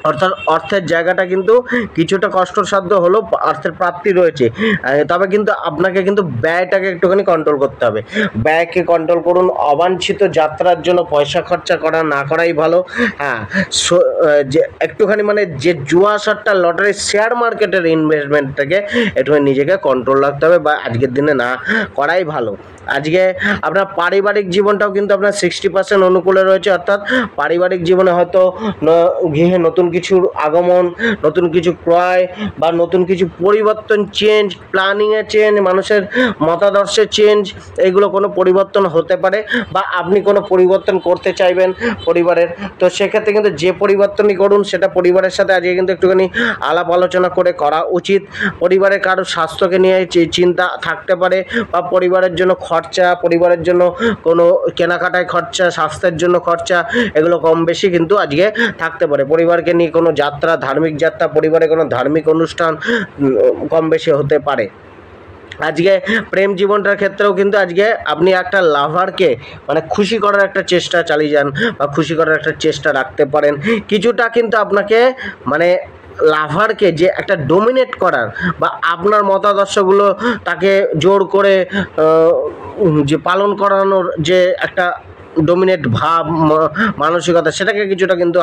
অর্থাৎ অর্থের জায়গাটা কিন্তু কিছুটা কষ্টসাধ্য হলেও অর্থের প্রাপ্তি রয়েছে, তবে কিন্তু আপনাকে কিন্তু ব্যয়টাকে একটুখানি কন্ট্রোল করতে হবে। ব্যয়কে কন্ট্রোল করুন। অবাঞ্ছিত যাত্রার জন্য পয়সা খরচা করা না করাই ভালো। হ্যাঁ, যে একটুখানি মানে যে জুয়া সট্টা লটারি শেয়ার মার্কেটের ইনভেস্টমেন্ট থেকে একটুখানি নিজেকে কন্ট্রোল রাখতে হবে বা আজকের দিনে না করাই ভালো। আজকে আপনার পারিবারিক জীবনটাও কিন্তু আপনার 60% অনুকূলে রয়েছে, অর্থাৎ পারিবারিক জীবনে হয়তো গৃহে নতুন কিছুর আগমন, নতুন কিছু ক্রয় বা নতুন কিছু পরিবর্তন, চেঞ্জ, প্ল্যানিংয়ে চেঞ্জ, মানুষের মতাদর্শে চেঞ্জ, এইগুলো কোনো পরিবর্তন হতে পারে বা আপনি কোনো পরিবর্তন করতে চাইবেন পরিবারের। তো সেক্ষেত্রে কিন্তু যে পরিবর্তনই করুন সেটা পরিবারের সাথে আজকে কিন্তু একটুখানি আলাপ আলোচনা করে করা উচিত। পরিবারের কারো স্বাস্থ্যকে নিয়ে চিন্তা থাকতে পারে বা পরিবারের জন্য খরচা, পরিবারের জন্য কোনো কেনাকাটায় খরচা, স্বাস্থ্যের জন্য খরচা, এগুলো কম বেশি কিন্তু আজকে থাকতে পারে। পরিবারকে নিয়ে কোনো যাত্রা, ধার্মিক যাত্রা, পরিবারে কোনো ধার্মিক অনুষ্ঠান কম বেশি হতে পারে। আজকে প্রেম জীবনটার ক্ষেত্রেও কিন্তু আজকে আপনি একটা লাভারকে মানে খুশি করার একটা চেষ্টা চালিয়ে যান বা খুশি করার একটা চেষ্টা রাখতে পারেন। কিছুটা কিন্তু আপনাকে মানে লাভারকে যে একটা ডোমিনেট করার বা আপনার মতাদর্শগুলো তাকে জোর করে যে পালন করানোর যে একটা ডোমিনেট ভাব, মানসিকতা, সেটাকে কিছুটা কিন্তু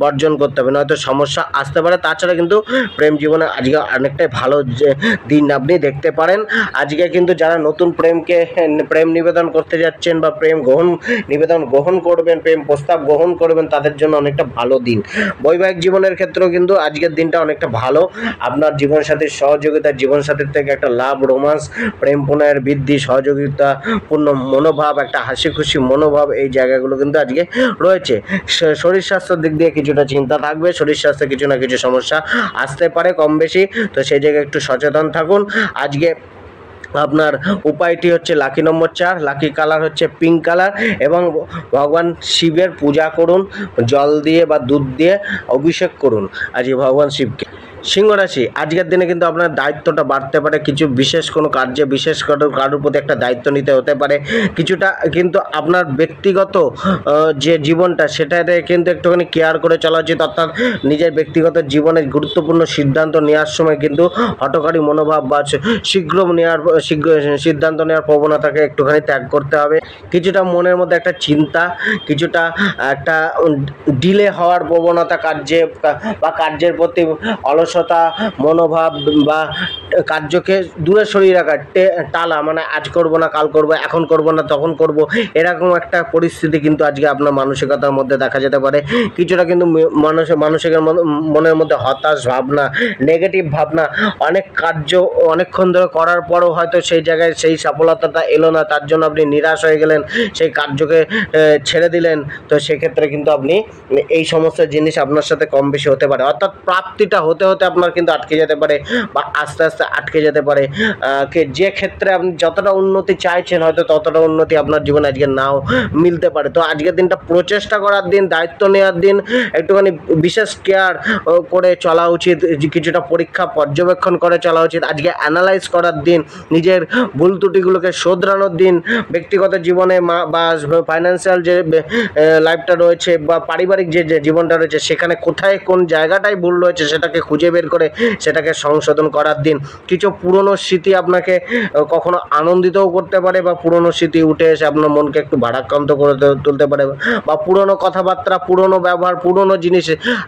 বর্জন করতে হবে, নয়তো সমস্যা আসতে পারে। তাছাড়া কিন্তু প্রেম জীবনে আজকে অনেকটাই ভালো যে দিন আপনি দেখতে পারেন। আজকে কিন্তু যারা নতুন প্রেম নিবেদন করতে যাচ্ছেন বা নিবেদন গ্রহণ করবেন, প্রেম প্রস্তাব গ্রহণ করবেন, তাদের জন্য অনেকটা ভালো দিন। বৈবাহিক জীবনের ক্ষেত্রেও কিন্তু আজকের দিনটা অনেকটা ভালো। আপনার জীবনসাথীর সহযোগিতা, জীবনসাথীর থেকে একটা লাভ, রোমান্স, প্রেম প্রণয়ের বৃদ্ধি, সহযোগিতাপূর্ণ মনোভাব, একটা হাসি খুশি মনোভাব, এই জায়গাগুলো কিন্তু আজকে রয়েছে। শরীর স্বাস্থ্যের দিক দিয়ে কিছুটা চিন্তা থাকবে, শরীর স্বাস্থ্যে কিছু না কিছু সমস্যা আসতে পারে কম বেশি, তো সেই জায়গায় একটু সচেতন থাকুন। আজকে আপনার উপায়টি হচ্ছে লাকি নম্বর 4, লাকি কালার হচ্ছে পিঙ্ক কালার এবং ভগবান শিবের পূজা করুন, জল দিয়ে বা দুধ দিয়ে অভিষেক করুন আজকে ভগবান শিবকে। সিংহ রাশি, আজকের দিনে কিন্তু আপনার দায়িত্বটা বাড়তে পারে। কিছু বিশেষ কোনো কার্যে বিশেষ কারোর প্রতি একটা দায়িত্ব নিতে হতে পারে। কিছুটা কিন্তু আপনার ব্যক্তিগত যে জীবনটা সেটাতে কিন্তু একটুখানি কেয়ার করে চলা উচিত, অর্থাৎ নিজের ব্যক্তিগত জীবনের গুরুত্বপূর্ণ সিদ্ধান্ত নেওয়ার সময় কিন্তু হঠকারী মনোভাব বা শীঘ্র সিদ্ধান্ত নেওয়ার প্রবণতাকে একটুখানি ত্যাগ করতে হবে। কিছুটা মনের মধ্যে একটা চিন্তা, কিছুটা একটা ডিলে হওয়ার প্রবণতা কার্যের প্রতি অলসতা মনোভাব বা কার্যকে দূরে সরিয়ে রাখা, টালা, মানে আজ করব না, কাল করব, এখন করব না, তখন করব, এরকম একটা পরিস্থিতি কিন্তু আজকে আপনার মানসিকতার মধ্যে দেখা যেতে পারে। কিছুটা কিন্তু মানসিকের মনের মধ্যে হতাশ ভাবনা, নেগেটিভ ভাবনা, অনেক কার্য অনেকক্ষণ ধরে করার পরও হয়তো সেই জায়গায় সেই সফলতাটা এলো না, তার জন্য আপনি নিরাশ হয়ে গেলেন, সেই কার্যকে ছেড়ে দিলেন। তো সেক্ষেত্রে কিন্তু আপনি এই সমস্ত জিনিস আপনার সাথে কম বেশি হতে পারে, অর্থাৎ প্রাপ্তিটা হতে হতে আপনার কিন্তু আটকে যেতে পারে বা আস্তে আস্তে আটকে যেতে পারে। যে ক্ষেত্রে আপনি যতটা উন্নতি চাইছেন হয়তো ততটা উন্নতি আপনার জীবনে আজকে নাও মিলতে পারে। তো আজকের দিনটা প্রচেষ্টা করার দিন, দায়িত্ব নেওয়ার দিন, একটুখানি বিশেষ কেয়ার করে চলা উচিত, কিছুটা পরীক্ষা পর্যবেক্ষণ করে চলা উচিত। আজকে অ্যানালাইজ করার দিন, নিজের ভুল ত্রুটিগুলোকে শোধরানোর দিন। ব্যক্তিগত জীবনে বা ফাইন্যান্সিয়াল যে লাইফটা রয়েছে বা পারিবারিক যে জীবনটা রয়েছে সেখানে কোথায় কোন জায়গাটায় ভুল রয়েছে সেটাকে খুঁজে বের করে সেটাকে সংশোধন করার দিন। কিছু পুরনো স্মৃতি আপনাকে কখনো আনন্দিতও করতে পারে বা পুরনো স্মৃতি উঠে এসে আপনার মনকে একটু ভারাক্রান্ত করে তুলতে পারে বা পুরনো কথাবার্তা, পুরনো ব্যবহার, পুরনো জিনিস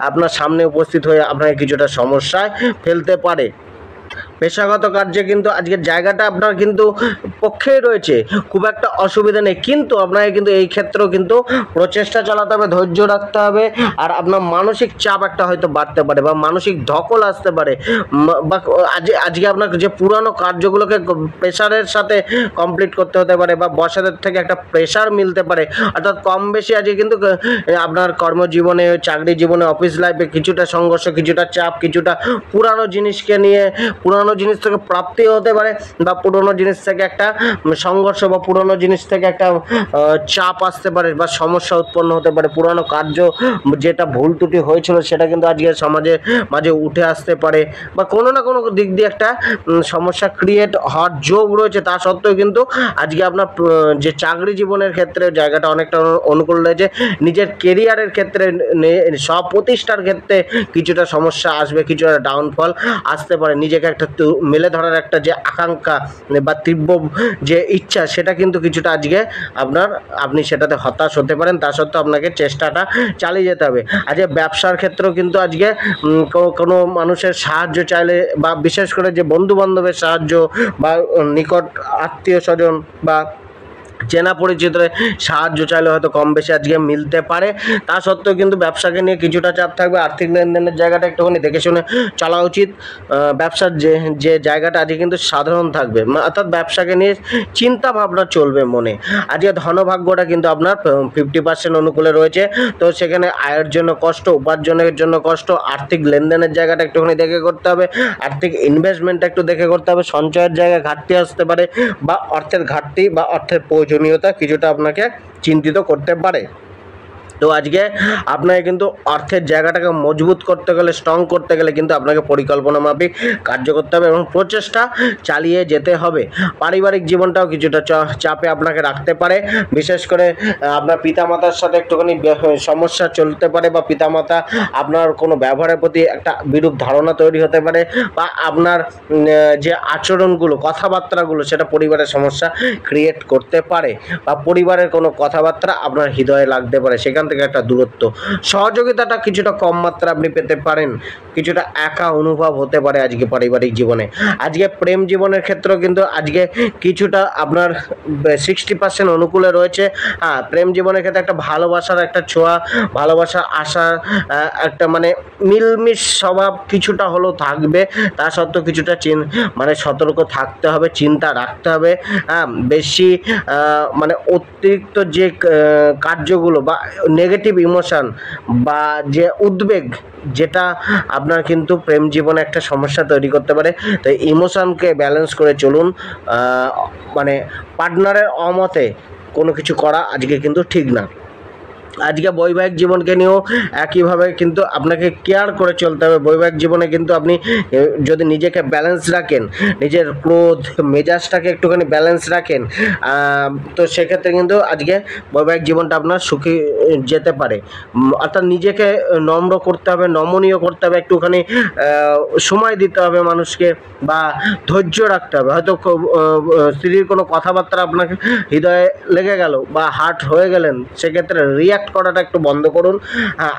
আপনার সামনে উপস্থিত হয়ে আপনাকে কিছুটা সমস্যায় ফেলতে পারে। পেশাগত কার্যে কিন্তু আজকের জায়গাটা আপনার কিন্তু পক্ষেই রয়েছে, খুব একটা অসুবিধা নেই, কিন্তু আপনাকে কিন্তু এই ক্ষেত্রেও কিন্তু প্রচেষ্টা চালাতে হবে, ধৈর্য রাখতে হবে। আর আপনার মানসিক চাপ একটা হয়তো বাড়তে পারে বা মানসিক ধকল আসতে পারে বা আজকে আপনার যে পুরানো কার্যগুলোকে প্রেশারের সাথে কমপ্লিট করতে হতে পারে বা বসাদের থেকে একটা প্রেশার মিলতে পারে। অর্থাৎ কম বেশি আজকে কিন্তু আপনার কর্মজীবনে, চাকরি জীবনে, অফিস লাইফে কিছুটা সংঘর্ষ, কিছুটা চাপ, কিছুটা পুরানো জিনিসকে নিয়ে, পুরানো পুরনো জিনিস থেকে প্রাপ্তিও হতে পারে, বা পুরনো জিনিস থেকে একটা সংঘর্ষ বা পুরনো জিনিস থেকে একটা চাপ আসতে পারে বা সমস্যা উৎপন্ন হতে পারে। পুরনো কার্য যেটা ভুল ত্রুটি হয়েছিল সেটা কিন্তু আজকে সমাজে মাঝে উঠে আসতে পারে, বা কোনো না কোনো দিক দিয়ে একটা সমস্যা ক্রিয়েট হওয়ার যোগ রয়েছে। তা সত্ত্বেও কিন্তু আজকে আপনার যে চাকরি জীবনের ক্ষেত্রে জায়গাটা অনেকটা অনুকূল রয়েছে। নিজের কেরিয়ারের ক্ষেত্রে, সব প্রতিষ্ঠার ক্ষেত্রে কিছুটা সমস্যা আসবে, কিছুটা ডাউনফল আসতে পারে। নিজেকে একটা মেলে ধরার একটা যে আকাঙ্ক্ষা বা তীব্র যে ইচ্ছা, সেটা কিন্তু কিছুটা আজকে আপনি সেটাতে হতাশ হতে পারেন। তা সত্ত্বেও আপনাকে চেষ্টাটা চালিয়ে যেতে হবে। আজকে ব্যবসার ক্ষেত্রেও কিন্তু আজকে কোনো মানুষের সাহায্য চাইলে, বা বিশেষ করে যে বন্ধু বান্ধবের সাহায্য বা নিকট আত্মীয় স্বজন বা চেনা পরিচিতদের সাহায্য চাইলে হয়তো কম বেশি আজকে মিলতে পারে। তা সত্ত্বেও কিন্তু ব্যবসাকে নিয়ে কিছুটা চাপ থাকবে। আর্থিক লেনদেনের জায়গাটা একটুখানি দেখে শুনে চলা উচিত। ব্যবসার যে জায়গাটা আজকে কিন্তু সাধারণ থাকবে, অর্থাৎ ব্যবসাকে নিয়ে চিন্তা ভাবনা চলবে মনে। আজকে ধনভাগ্যটা কিন্তু আপনার 50% অনুকূলে রয়েছে। তো সেখানে আয়ের জন্য কষ্ট, উপার্জনের জন্য কষ্ট, আর্থিক লেনদেনের জায়গাটা একটুখানি দেখে করতে হবে, আর্থিক ইনভেস্টমেন্টটা একটু দেখে করতে হবে। সঞ্চয়ের জায়গায় ঘাটতি আসতে পারে, বা অর্থের ঘাটতি বা অর্থের প্রয়োজনীয়তা কিছুটা আপনাকে চিন্তিত করতে পারে। তো আজকে আপনাকে কিন্তু অর্থের জায়গাটাকে মজবুত করতে গেলে, স্ট্রং করতে গেলে কিন্তু আপনাকে পরিকল্পনা মাফিক কার্য করতে হবে এবং প্রচেষ্টা চালিয়ে যেতে হবে। পারিবারিক জীবনটাও কিছুটা চাপে আপনাকে রাখতে পারে। বিশেষ করে আপনার পিতামাতার সাথে একটুখানি সমস্যা চলতে পারে, বা পিতামাতা আপনার কোনো ব্যবহারের প্রতি একটা বিরূপ ধারণা তৈরি হতে পারে, বা আপনার যে আচরণগুলো, কথাবার্তাগুলো, সেটা পরিবারের সমস্যা ক্রিয়েট করতে পারে, বা পরিবারের কোনো কথাবার্তা আপনার হৃদয়ে লাগতে পারে। সেখান থেকে একটা দূরত্ব, সহযোগিতাটা কিছুটা কম মাত্রা আপনি পেতে পারেন, কিছুটা একা অনুভব হতে পারে আজকে পারিবারিক জীবনে। আজকে প্রেম জীবনের ক্ষেত্রেও কিন্তু আজকে কিছুটা আপনার 60% অনুকূলে রয়েছে। হ্যাঁ, প্রেম জীবনের ক্ষেত্রে একটা ভালোবাসার একটা ছোঁয়া, ভালোবাসার আশা, একটা মানে মিলমিশ স্বভাব কিছুটা হলেও থাকবে। তা সত্ত্বেও কিছুটা সতর্ক থাকতে হবে, চিন্তা রাখতে হবে। হ্যাঁ, বেশি মানে অতিরিক্ত যে কার্যগুলো বা নেগেটিভ ইমোশন বা যে উদ্বেগ, যেটা আপনার কিন্তু প্রেম জীবনে একটা সমস্যা তৈরি করতে পারে। তো ইমোশনকে ব্যালেন্স করে চলুন। মানে পার্টনারের অমতে কোনো কিছু করা আজকে কিন্তু ঠিক না। আজকে বৈবাহিক জীবনকে নিয়েও একইভাবে কিন্তু আপনাকে কেয়ার করে চলতে হবে। বৈবাহিক জীবনে কিন্তু আপনি যদি নিজেকে ব্যালেন্স রাখেন, নিজের ক্রোধ মেজাজটাকে একটুখানি ব্যালেন্স রাখেন, তো সেক্ষেত্রে কিন্তু আজকে বৈবাহিক জীবনটা আপনার সুখী যেতে পারে। অর্থাৎ নিজেকে নম্র করতে হবে, নমনীয় করতে হবে, একটুখানি সময় দিতে হবে মানুষকে, বা ধৈর্য রাখতে হবে। হয়তো স্ত্রীর কোনো কথাবার্তা আপনাকে হৃদয়ে লেগে গেল বা হার্ট হয়ে গেলেন, সেক্ষেত্রে রিয়াক্ট করাটা একটু বন্ধ করুন।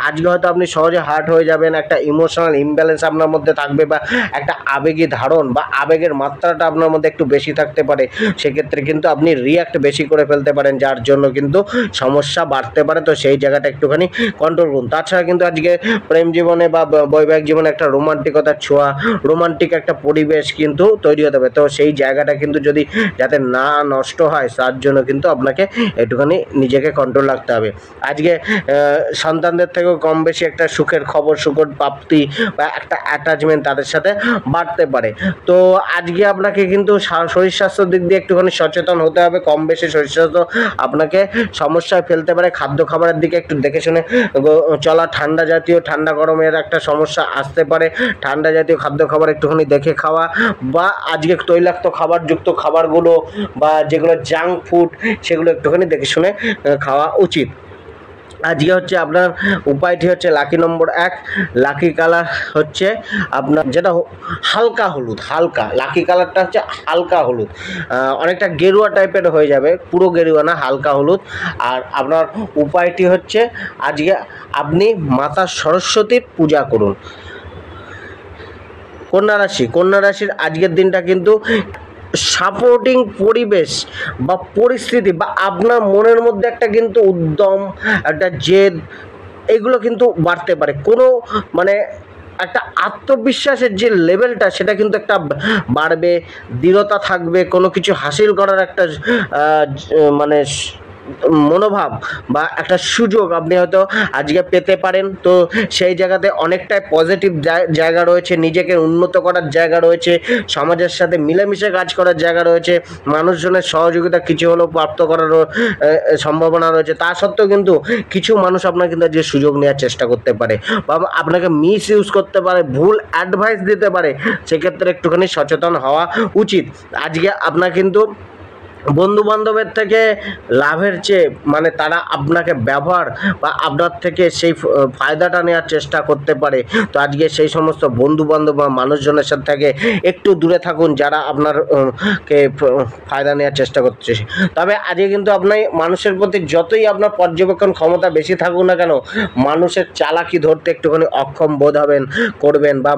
আজকে হয়তো আপনি সহজে হার্ট হয়ে যাবেন, একটা ইমোশনাল ইমব্যালেন্স আপনার মধ্যে থাকবে, বা একটা আবেগী ধারণ বা আবেগের মাত্রাটা আপনার মধ্যে একটু বেশি থাকতে পারে। সেক্ষেত্রে কিন্তু আপনি রিয়াক্ট বেশি করে ফেলতে পারেন, যার জন্য কিন্তু সমস্যা বাড়তে পারে। তো সেই জায়গাটা একটুখানি কন্ট্রোল করুন। তাছাড়া কিন্তু আজকে প্রেম জীবনে বা বৈবাহিক জীবনে একটা রোমান্টিকতার ছোঁয়া, রোমান্টিক একটা পরিবেশ কিন্তু তৈরি হতে হবে। তো সেই জায়গাটা কিন্তু যদি যাতে না নষ্ট হয়, তার জন্য কিন্তু আপনাকে একটুখানি নিজেকে কন্ট্রোল রাখতে হবে। আজকে সন্তানদের থেকেও কম বেশি একটা সুখের খবর, সুখের প্রাপ্তি বা একটা অ্যাটাচমেন্ট তাদের সাথে বাড়তে পারে। তো আজকে আপনাকে কিন্তু শরীর স্বাস্থ্যের দিক দিয়ে একটুখানি সচেতন হতে হবে। কম বেশি শরীর স্বাস্থ্য আপনাকে সমস্যায় ফেলতে পারে। খাদ্য খাবারের দিকে একটু দেখে শুনে চলা, ঠান্ডা জাতীয়, ঠান্ডা গরমের একটা সমস্যা আসতে পারে। ঠান্ডা জাতীয় খাদ্য খাবার একটুখানি দেখে খাওয়া, বা আজকে তৈলাক্ত খাবারযুক্ত খাবারগুলো বা যেগুলো জাঙ্ক ফুড, সেগুলো একটুখানি দেখে শুনে খাওয়া উচিত। আজকে হচ্ছে আপনার উপায়টি হচ্ছে লাকি নম্বর 1, লাকি কালার হচ্ছে আপনার যেটা হালকা হলুদ, হালকা লাকি কালারটা হচ্ছে হালকা হলুদ, অনেকটা গেরুয়া টাইপের হয়ে যাবে, পুরো গেরুয়া না, হালকা হলুদ। আর আপনার উপায়টি হচ্ছে আজকে আপনি মাতা সরস্বতীর পূজা করুন। কন্যা রাশির আজকের দিনটা কিন্তু সাপোর্টিং পরিবেশ বা পরিস্থিতি, বা আপনার মনের মধ্যে একটা কিন্তু উদ্যম, একটা জেদ, এগুলো কিন্তু বাড়তে পারে। কোনো একটা আত্মবিশ্বাসের যে লেভেলটা, সেটা কিন্তু একটা বাড়বে, দৃঢ়তা থাকবে, কোনো কিছু হাসিল করার একটা মনোভাব বা একটা সুযোগ আপনি হয়তো আজকে পেতে পারেন। তো সেই জায়গাতে অনেকটাই পজিটিভ জায়গা রয়েছে, নিজেকে উন্নত করার জায়গা রয়েছে, সমাজের সাথে মিলেমিশে কাজ করার জায়গা রয়েছে, মানুষজনের সহযোগিতা কিছু হলেও প্রাপ্ত করারও সম্ভাবনা রয়েছে। তা সত্ত্বেও কিন্তু কিছু মানুষ আপনার কিন্তু যে সুযোগ নেওয়ার চেষ্টা করতে পারে বা আপনাকে মিস ইউজ করতে পারে, ভুল অ্যাডভাইস দিতে পারে, সেক্ষেত্রে একটুখানি সচেতন হওয়া উচিত। আজকে আপনার কিন্তু বন্ধু বান্ধবের থেকে লাভের চেয়ে মানে তারা আপনাকে ব্যবহার বা আপনার থেকে সেই ফায়দাটা নেওয়ার চেষ্টা করতে পারে। তো আজকে সেই সমস্ত বন্ধু বান্ধব বা মানুষজনের সাথে থেকে একটু দূরে থাকুন যারা আপনার কে ফায়দা নেওয়ার চেষ্টা করছে। তবে আজকে কিন্তু আপনার মানুষের প্রতি যতই আপনার পর্যবেক্ষণ ক্ষমতা বেশি থাকুক না কেন, মানুষের চালাকি ধরতে একটুখানি অক্ষম বোধ করবেন বা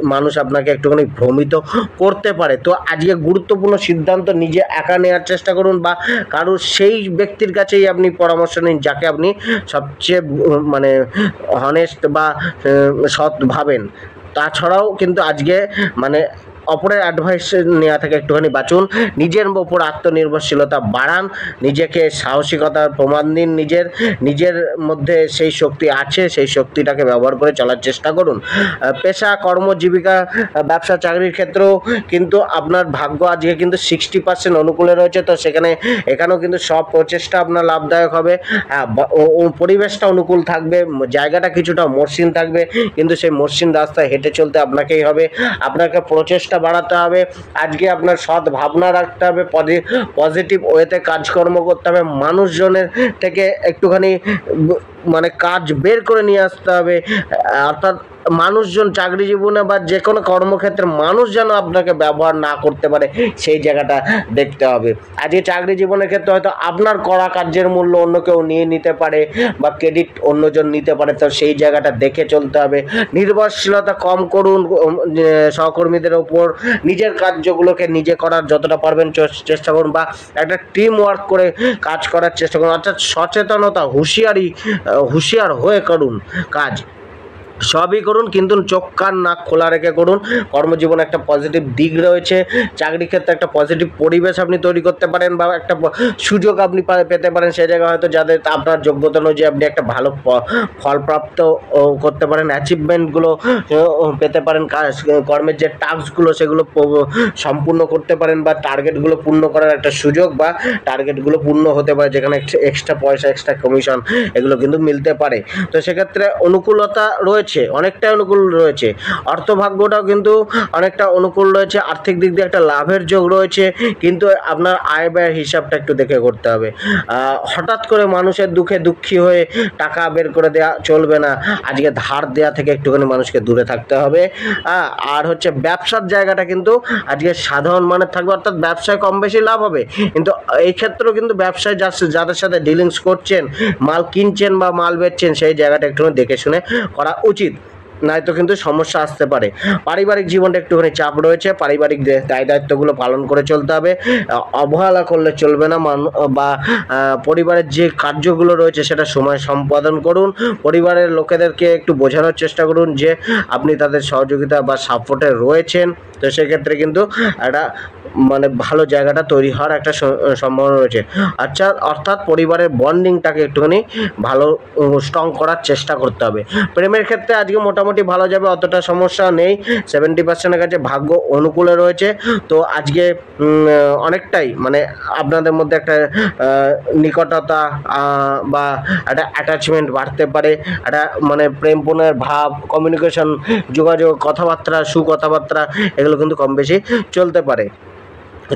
মানুষ আপনাকে একটুখানি ভ্রমিত করতে পারে। তো আজকে গুরুত্বপূর্ণ সিদ্ধান্ত নিজে একা নেওয়ার চেষ্টা করুন বা কারোর সেই ব্যক্তির কাছেই আপনি পরামর্শ নিন যাকে আপনি সবচেয়ে মানে হনেস্ট বা সৎ ভাবেন। তাছাড়াও কিন্তু আজকে মানে অপরের অ্যাডভাইস নেওয়া থেকে একটুখানি বাঁচুন, নিজের ওপর আত্মনির্ভরশীলতা বাড়ান, নিজেকে সাহসিকতার প্রমাণ দিন, নিজের মধ্যে সেই শক্তি আছে, সেই শক্তিটাকে ব্যবহার করে চলার চেষ্টা করুন। পেশা, কর্ম, জীবিকা, ব্যবসা, চাকরির ক্ষেত্রেও কিন্তু আপনার ভাগ্য আজকে কিন্তু 60% অনুকূলে রয়েছে। তো এখানেও কিন্তু সব প্রচেষ্টা আপনার লাভদায়ক হবে। পরিবেশটা অনুকূল থাকবে, জায়গাটা কিছুটা মসৃণ থাকবে, কিন্তু সেই মসৃণ রাস্তায় হেঁটে চলতে আপনাকেই হবে, আপনাকে প্রচেষ্টা বাড়াতে হবে। আজকে আপনার সৎ ভাবনা রাখতে হবে, পজিটিভ ওয়েতে কাজকর্ম করতে হবে, মানুষজনের থেকে একটুখানি মানে কাজ বের করে নিয়ে আসতে হবে। অর্থাৎ মানুষজন চাকরি জীবনে বা যে কোনো কর্মক্ষেত্রে মানুষ যেন আপনাকে ব্যবহার না করতে পারে সেই জায়গাটা দেখতে হবে। আজকে চাকরি জীবনের ক্ষেত্রে হয়তো আপনার করা কার্যের মূল্য অন্য কেউ নিয়ে নিতে পারে বা ক্রেডিট অন্যজন নিতে পারে, তো সেই জায়গাটা দেখে চলতে হবে। নির্ভরশীলতা কম করুন সহকর্মীদের ওপর, নিজের কার্যগুলোকে নিজে করার যতটা পারবেন চেষ্টা করুন বা একটা টিম ওয়ার্ক করে কাজ করার চেষ্টা করুন। অর্থাৎ সচেতনতা, হুঁশিয়ার হয়ে করুন কাজ, সবই করুন কিন্তু চোখ কান নাক খোলা রেখে করুন। কর্মজীবনে একটা পজিটিভ দিক রয়েছে, চাকরির ক্ষেত্রে একটা পজিটিভ পরিবেশ আপনি তৈরি করতে পারেন বা একটা সুযোগ আপনি পেতে পারেন সেই জায়গায় হয়তো যাদের আপনার যোগ্যতা অনুযায়ী আপনি একটা ভালো ফলপ্রাপ্ত করতে পারেন, অ্যাচিভমেন্টগুলো পেতে পারেন, কর্মের যে টাস্কগুলো সেগুলো সম্পূর্ণ করতে পারেন বা টার্গেটগুলো পূর্ণ করার একটা সুযোগ বা টার্গেটগুলো পূর্ণ হতে পারে, যেখানে এক্সট্রা পয়সা, এক্সট্রা কমিশন এগুলো কিন্তু মিলতে পারে। তো সেক্ষেত্রে অনুকূলতা রয়েছে, অনেকটা অনুকূল রয়েছে। অর্থভাগ্যটাও কিন্তু অনেকটা অনুকূল রয়েছে, আর্থিক দিক দিয়ে একটা লাভের যোগ রয়েছে, কিন্তু আপনার আয় ব্যয়ের হিসাবটা একটু দেখে করতে হবে। হঠাৎ করে মানুষের দুঃখে দুঃখী হয়ে টাকা বের করে দেওয়া চলবে না, আজকে ধার দেওয়া থেকে একটুখানি মানুষকে দূরে থাকতে হবে। আর হচ্ছে ব্যবসার জায়গাটা কিন্তু আজকে সাধারণ মানের থাকবে, অর্থাৎ ব্যবসায় কম বেশি লাভ হবে, কিন্তু এই ক্ষেত্রেও কিন্তু ব্যবসায় যাদের সাথে ডিলিংস করছেন, মাল কিনছেন বা মাল বেচছেন, সেই জায়গাটা একটুখানি দেখে শুনে করা উচিত, নয়তো কিন্তু সমস্যা আসতে পারে। পারিবারিক জীবনটা একটুখানি চাপ রয়েছে, পারিবারিক দায়িত্বগুলো পালন করে চলতে হবে, অবহেলা করলে চলবে না। বা পরিবারের যে কার্যগুলো রয়েছে সেটা সময় সম্পাদন করুন, পরিবারের লোকেদেরকে একটু বোঝানোর চেষ্টা করুন যে আপনি তাদের সহযোগিতা বা সাপোর্টে রয়েছেন। তো সেক্ষেত্রে কিন্তু একটা মানে ভালো জায়গাটা তৈরি হওয়ার একটা সম্ভাবনা রয়েছে। আচ্ছা, অর্থাৎ পরিবারের বন্ডিংটাকে একটুখানি ভালো স্ট্রং করার চেষ্টা করতে হবে। প্রেমের ক্ষেত্রে আজকে মোটামুটি ভালো যাবে, অতটা সমস্যা নেই, 70%-এর কাছে ভাগ্য অনুকূলে রয়েছে। তো আজকে অনেকটাই মানে আপনাদের মধ্যে একটা নিকটতা বা একটা অ্যাটাচমেন্ট বাড়তে পারে, একটা মানে প্রেম পুনের ভাব, কমিউনিকেশন, যোগাযোগ, কথাবার্তা, সুকথাবার্তা এগুলো কিন্তু কম বেশি চলতে পারে।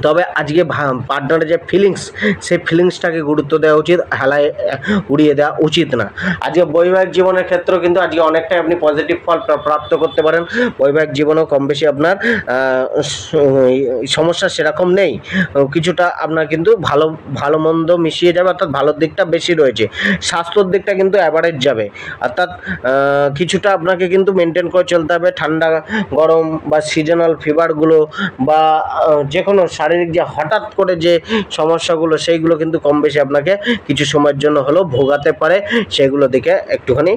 তবে আজকে পার্টনারের যে ফিলিংস, সেই ফিলিংসটাকে গুরুত্ব দেওয়া উচিত, হেলায় উড়িয়ে দেওয়া উচিত না। আজকে বৈবাহিক জীবনের ক্ষেত্রেও কিন্তু আজকে অনেকটাই আপনি পজিটিভ ফল প্রাপ্ত করতে পারেন, বৈবাহিক জীবনেও কম বেশি আপনার সমস্যা সেরকম নেই, কিছুটা আপনার কিন্তু ভালো মন্দ মিশিয়ে যাবে, অর্থাৎ ভালোর দিকটা বেশি রয়েছে। স্বাস্থ্যর দিকটা কিন্তু অ্যাভারেজ যাবে, অর্থাৎ কিছুটা আপনাকে কিন্তু মেনটেন করে চলতে হবে। ঠান্ডা গরম বা সিজনাল ফিভারগুলো বা যে কোনো শারীরিক যে হঠাৎ করে যে সমস্যাগুলো সেইগুলো কিন্তু কম বেশি আপনাকে কিছু সময়ের জন্য হলেও ভোগাতে পারে, সেগুলো দিকে একটুখানি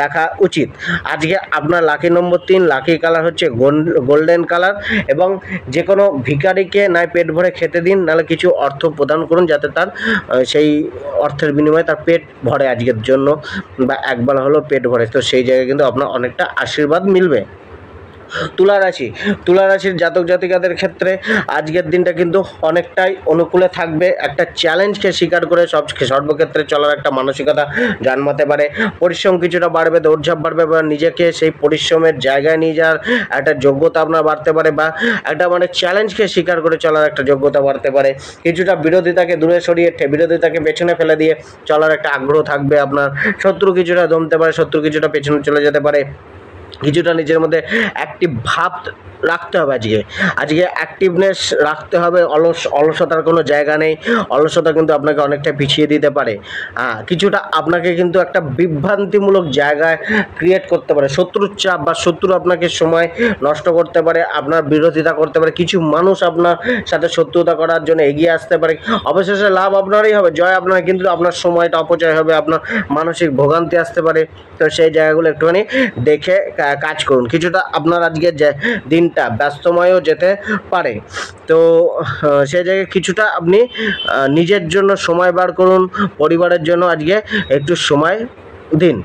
দেখা উচিত। আজকে আপনার লাকি নম্বর 3, লাকি কালার হচ্ছে গোল্ডেন কালার, এবং যে কোনো ভিখারিকে নয় পেট ভরে খেতে দিন, নাহলে কিছু অর্থ প্রদান করুন যাতে তার সেই অর্থের বিনিময়ে তার পেট ভরে আজকের জন্য, বা একবার হলেও পেট ভরে, তো সেই জায়গায় কিন্তু আপনার অনেকটা আশীর্বাদ মিলবে। তুলা রাশির জাতক জাতিকাদের ক্ষেত্রে আজকের দিনটা কিন্তু অনেকটাই অনুকূলে থাকবে। একটা চ্যালেঞ্জকে স্বীকার করে সর্বক্ষেত্রে চলার একটা মানসিকতা জন্মাতে পারে। পরিশ্রম কিছুটা বাড়বে, দৌড়ঝাঁপ বাড়বে, বা নিজেকে সেই পরিশ্রমের জায়গায় নিয়ে যাওয়ার একটা যোগ্যতা আপনার বাড়তে পারে, বা একটা মানে চ্যালেঞ্জকে স্বীকার করে চলার একটা যোগ্যতা বাড়তে পারে। কিছুটা বিরোধিতাকে দূরে সরিয়ে বিরোধিতাকে পেছনে ফেলে দিয়ে চলার একটা আগ্রহ থাকবে আপনার। শত্রু কিছুটা দমতে পারে, শত্রু কিছুটা পেছনে চলে যেতে পারে। কিছুটা নিজের মধ্যে অ্যাক্টিভ ভাব রাখতে হবে। আজকে অ্যাক্টিভনেস রাখতে হবে। অলসতার কোনো জায়গা নেই। অলসতা কিন্তু আপনাকে অনেকটা পিছিয়ে দিতে পারে। কিছুটা আপনাকে কিন্তু একটা বিভ্রান্তিমূলক জায়গায় ক্রিয়েট করতে পারে। শত্রুর চাপ বা শত্রু আপনাকে সময় নষ্ট করতে পারে, আপনার বিরোধিতা করতে পারে। কিছু মানুষ আপনার সাথে শত্রুতা করার জন্য এগিয়ে আসতে পারে। অবশেষে লাভ আপনারই হবে, জয় আপনার, কিন্তু আপনার সময়টা অপচয় হবে, আপনার মানসিক ভোগান্তি আসতে পারে। তো সেই জায়গাগুলো একটুখানি দেখে কাজ করুন। কিছুটা আপনার আজকের দিনটা ব্যস্তময়ও যেতে পারে, তো সেই জায়গায় কিছুটা আপনি নিজের জন্য সময় বার করুন, পরিবারের জন্য আজকে একটু সময় দিন।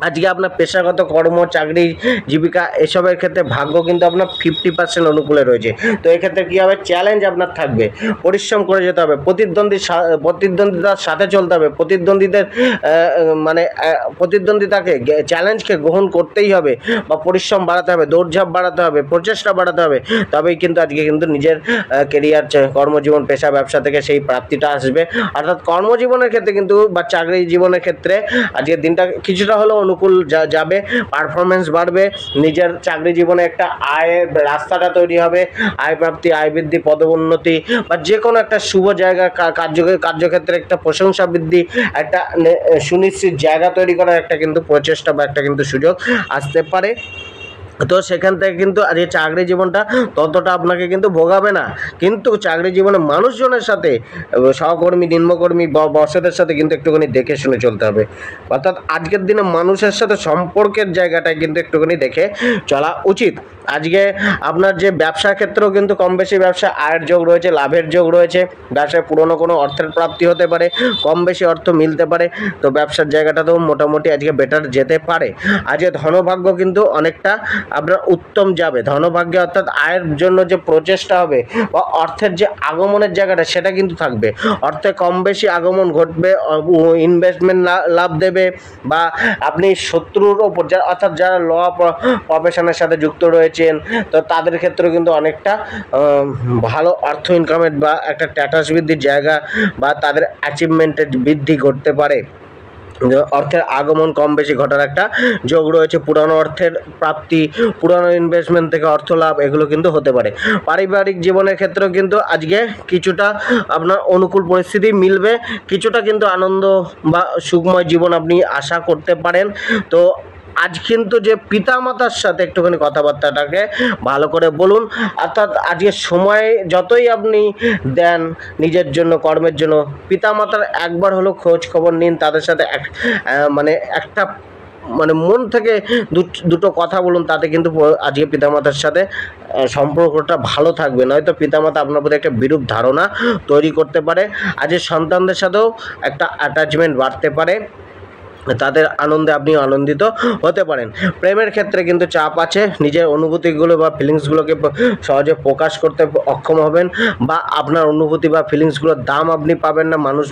আজকে আপনার পেশাগত কর্ম, চাকরি, জীবিকা এসবের ক্ষেত্রে ভাগ্য কিন্তু আপনার 50% অনুকূলে রয়েছে। তো এক্ষেত্রে কী হবে, চ্যালেঞ্জ আপনার থাকবে, পরিশ্রম করে যেতে হবে, প্রতিদ্বন্দ্বিতার সাথে চলতে হবে, প্রতিদ্বন্দ্বিতাকে চ্যালেঞ্জকে গ্রহণ করতেই হবে, বা পরিশ্রম বাড়াতে হবে, দৌড়ঝাঁপ বাড়াতে হবে, প্রচেষ্টা বাড়াতে হবে। তবেই কিন্তু আজকে কিন্তু নিজের কেরিয়ার, কর্মজীবন, পেশা, ব্যবসা থেকে সেই প্রাপ্তিটা আসবে। অর্থাৎ কর্মজীবনের ক্ষেত্রে কিন্তু বা চাকরি জীবনের ক্ষেত্রে আজকের দিনটা কিছুটা হলেও অনুকূল যাবে। পারফরমেন্স বাড়বে, নিজের চাকরি জীবনে একটা আয়ের রাস্তাটা তৈরি হবে, আয় প্রাপ্তি, আয় বৃদ্ধি, পদোন্নতি, বা যে কোনো একটা শুভ জায়গা, কার্যক্ষেত্রে একটা প্রশংসা বৃদ্ধি, একটা সুনিশ্চিত জায়গা তৈরি করার একটা কিন্তু প্রচেষ্টা বা একটা কিন্তু সুযোগ আসতে পারে। তো সেখান থেকে কিন্তু আজকে চাকরি জীবনটা ততটা আপনাকে কিন্তু ভোগাবে না, কিন্তু চাকরি জীবনে মানুষজনের সাথে, সহকর্মী, নিম্নকর্মী বা বসদের সাথে কিন্তু একটুখানি দেখে শুনে চলতে হবে। অর্থাৎ আজকের দিনে মানুষের সাথে সম্পর্কের জায়গাটায় কিন্তু একটুখানি দেখে চলা উচিত। আজকে আপনার যে ব্যবসার ক্ষেত্রেও কিন্তু কম বেশি ব্যবসা আয়ের যোগ রয়েছে, লাভের যোগ রয়েছে। ব্যবসায় পুরনো কোনো অর্থের প্রাপ্তি হতে পারে, কম বেশি অর্থ মিলতে পারে। তো ব্যবসার জায়গাটাতেও মোটামুটি আজকে বেটার যেতে পারে। আজকে ধনভাগ্য কিন্তু অনেকটা আপনার উত্তম যাবে। ধনভাগ্যে অর্থাৎ আয়ের জন্য যে প্রচেষ্টা হবে বা অর্থের যে আগমনের জায়গাটা সেটা কিন্তু থাকবে। অর্থে কম বেশি আগমন ঘটবে, ইনভেস্টমেন্ট লাভ দেবে, বা আপনি শত্রুর ওপর অর্থাৎ যারা ল প্রফেশনের সাথে যুক্ত রয়েছেন, তো তাদের ক্ষেত্রে কিন্তু অনেকটা ভালো অর্থ ইনকামের বা একটা স্ট্যাটাস বৃদ্ধির জায়গা বা তাদের অ্যাচিভমেন্টের বৃদ্ধি ঘটতে পারে। অর্থের আগমন কম বেশি ঘটার একটা যোগ রয়েছে। পুরানো অর্থের প্রাপ্তি, পুরানো ইনভেস্টমেন্ট থেকে অর্থ লাভ, এগুলো কিন্তু হতে পারে। পারিবারিক জীবনের ক্ষেত্রেও কিন্তু আজকে কিছুটা আপনার অনুকূল পরিস্থিতি মিলবে, কিছুটা কিন্তু আনন্দ বা সুখময় জীবন আপনি আশা করতে পারেন। তো আজ কিন্তু যে পিতামাতার সাথে একটুখানি কথাবার্তাটাকে ভালো করে বলুন। অর্থাৎ আজকে সময় যতই আপনি দেন নিজের জন্য, কর্মের জন্য, পিতামাতার একবার হলেও খোঁজ খবর নিন, তাদের সাথে একটা মন থেকে দুটো কথা বলুন। তাতে কিন্তু আজকে পিতামাতার সাথে সম্পর্কটা ভালো থাকবে, নয়তো পিতামাতা আপনার প্রতি একটা বিরূপ ধারণা তৈরি করতে পারে। আজকে সন্তানদের সাথেও একটা অ্যাটাচমেন্ট বাড়তে পারে, তাদের আনন্দে আপনিও আনন্দিত হতে পারেন। প্রেমের ক্ষেত্রে কিন্তু চাপ আছে, নিজের অনুভূতিগুলো বা ফিলিংসগুলোকে সহজে প্রকাশ করতে অক্ষম হবেন, বা আপনার অনুভূতি বা ফিলিংসগুলোর দাম আপনি পাবেন না। মানুষ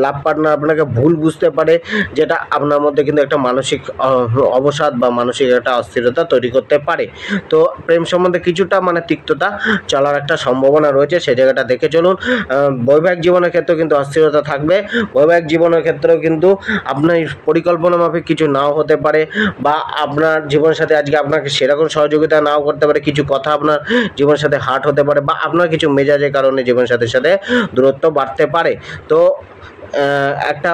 লাভ পার্টনার আপনাকে ভুল বুঝতে পারে, যেটা আপনার মধ্যে কিন্তু একটা মানসিক অবসাদ বা মানসিক একটা অস্থিরতা তৈরি করতে পারে। তো প্রেম সম্বন্ধে কিছুটা তিক্ততা চলার একটা সম্ভাবনা রয়েছে, সেই জায়গাটা দেখে চলুন। বৈবাহিক জীবনের ক্ষেত্রেও কিন্তু অস্থিরতা থাকবে। বৈবাহিক জীবনের ক্ষেত্রেও কিন্তু আপনার পরিকল্পনা মাফিক কিছু নাও হতে পারে, বা আপনার জীবনের সাথে আজকে আপনাকে সেরকম সহযোগিতা নাও করতে পারে। কিছু কথা আপনার জীবনের সাথে হার্ট হতে পারে, বা আপনার কিছু মেজাজের কারণে জীবনের সাথে দূরত্ব বাড়তে পারে। তো একটা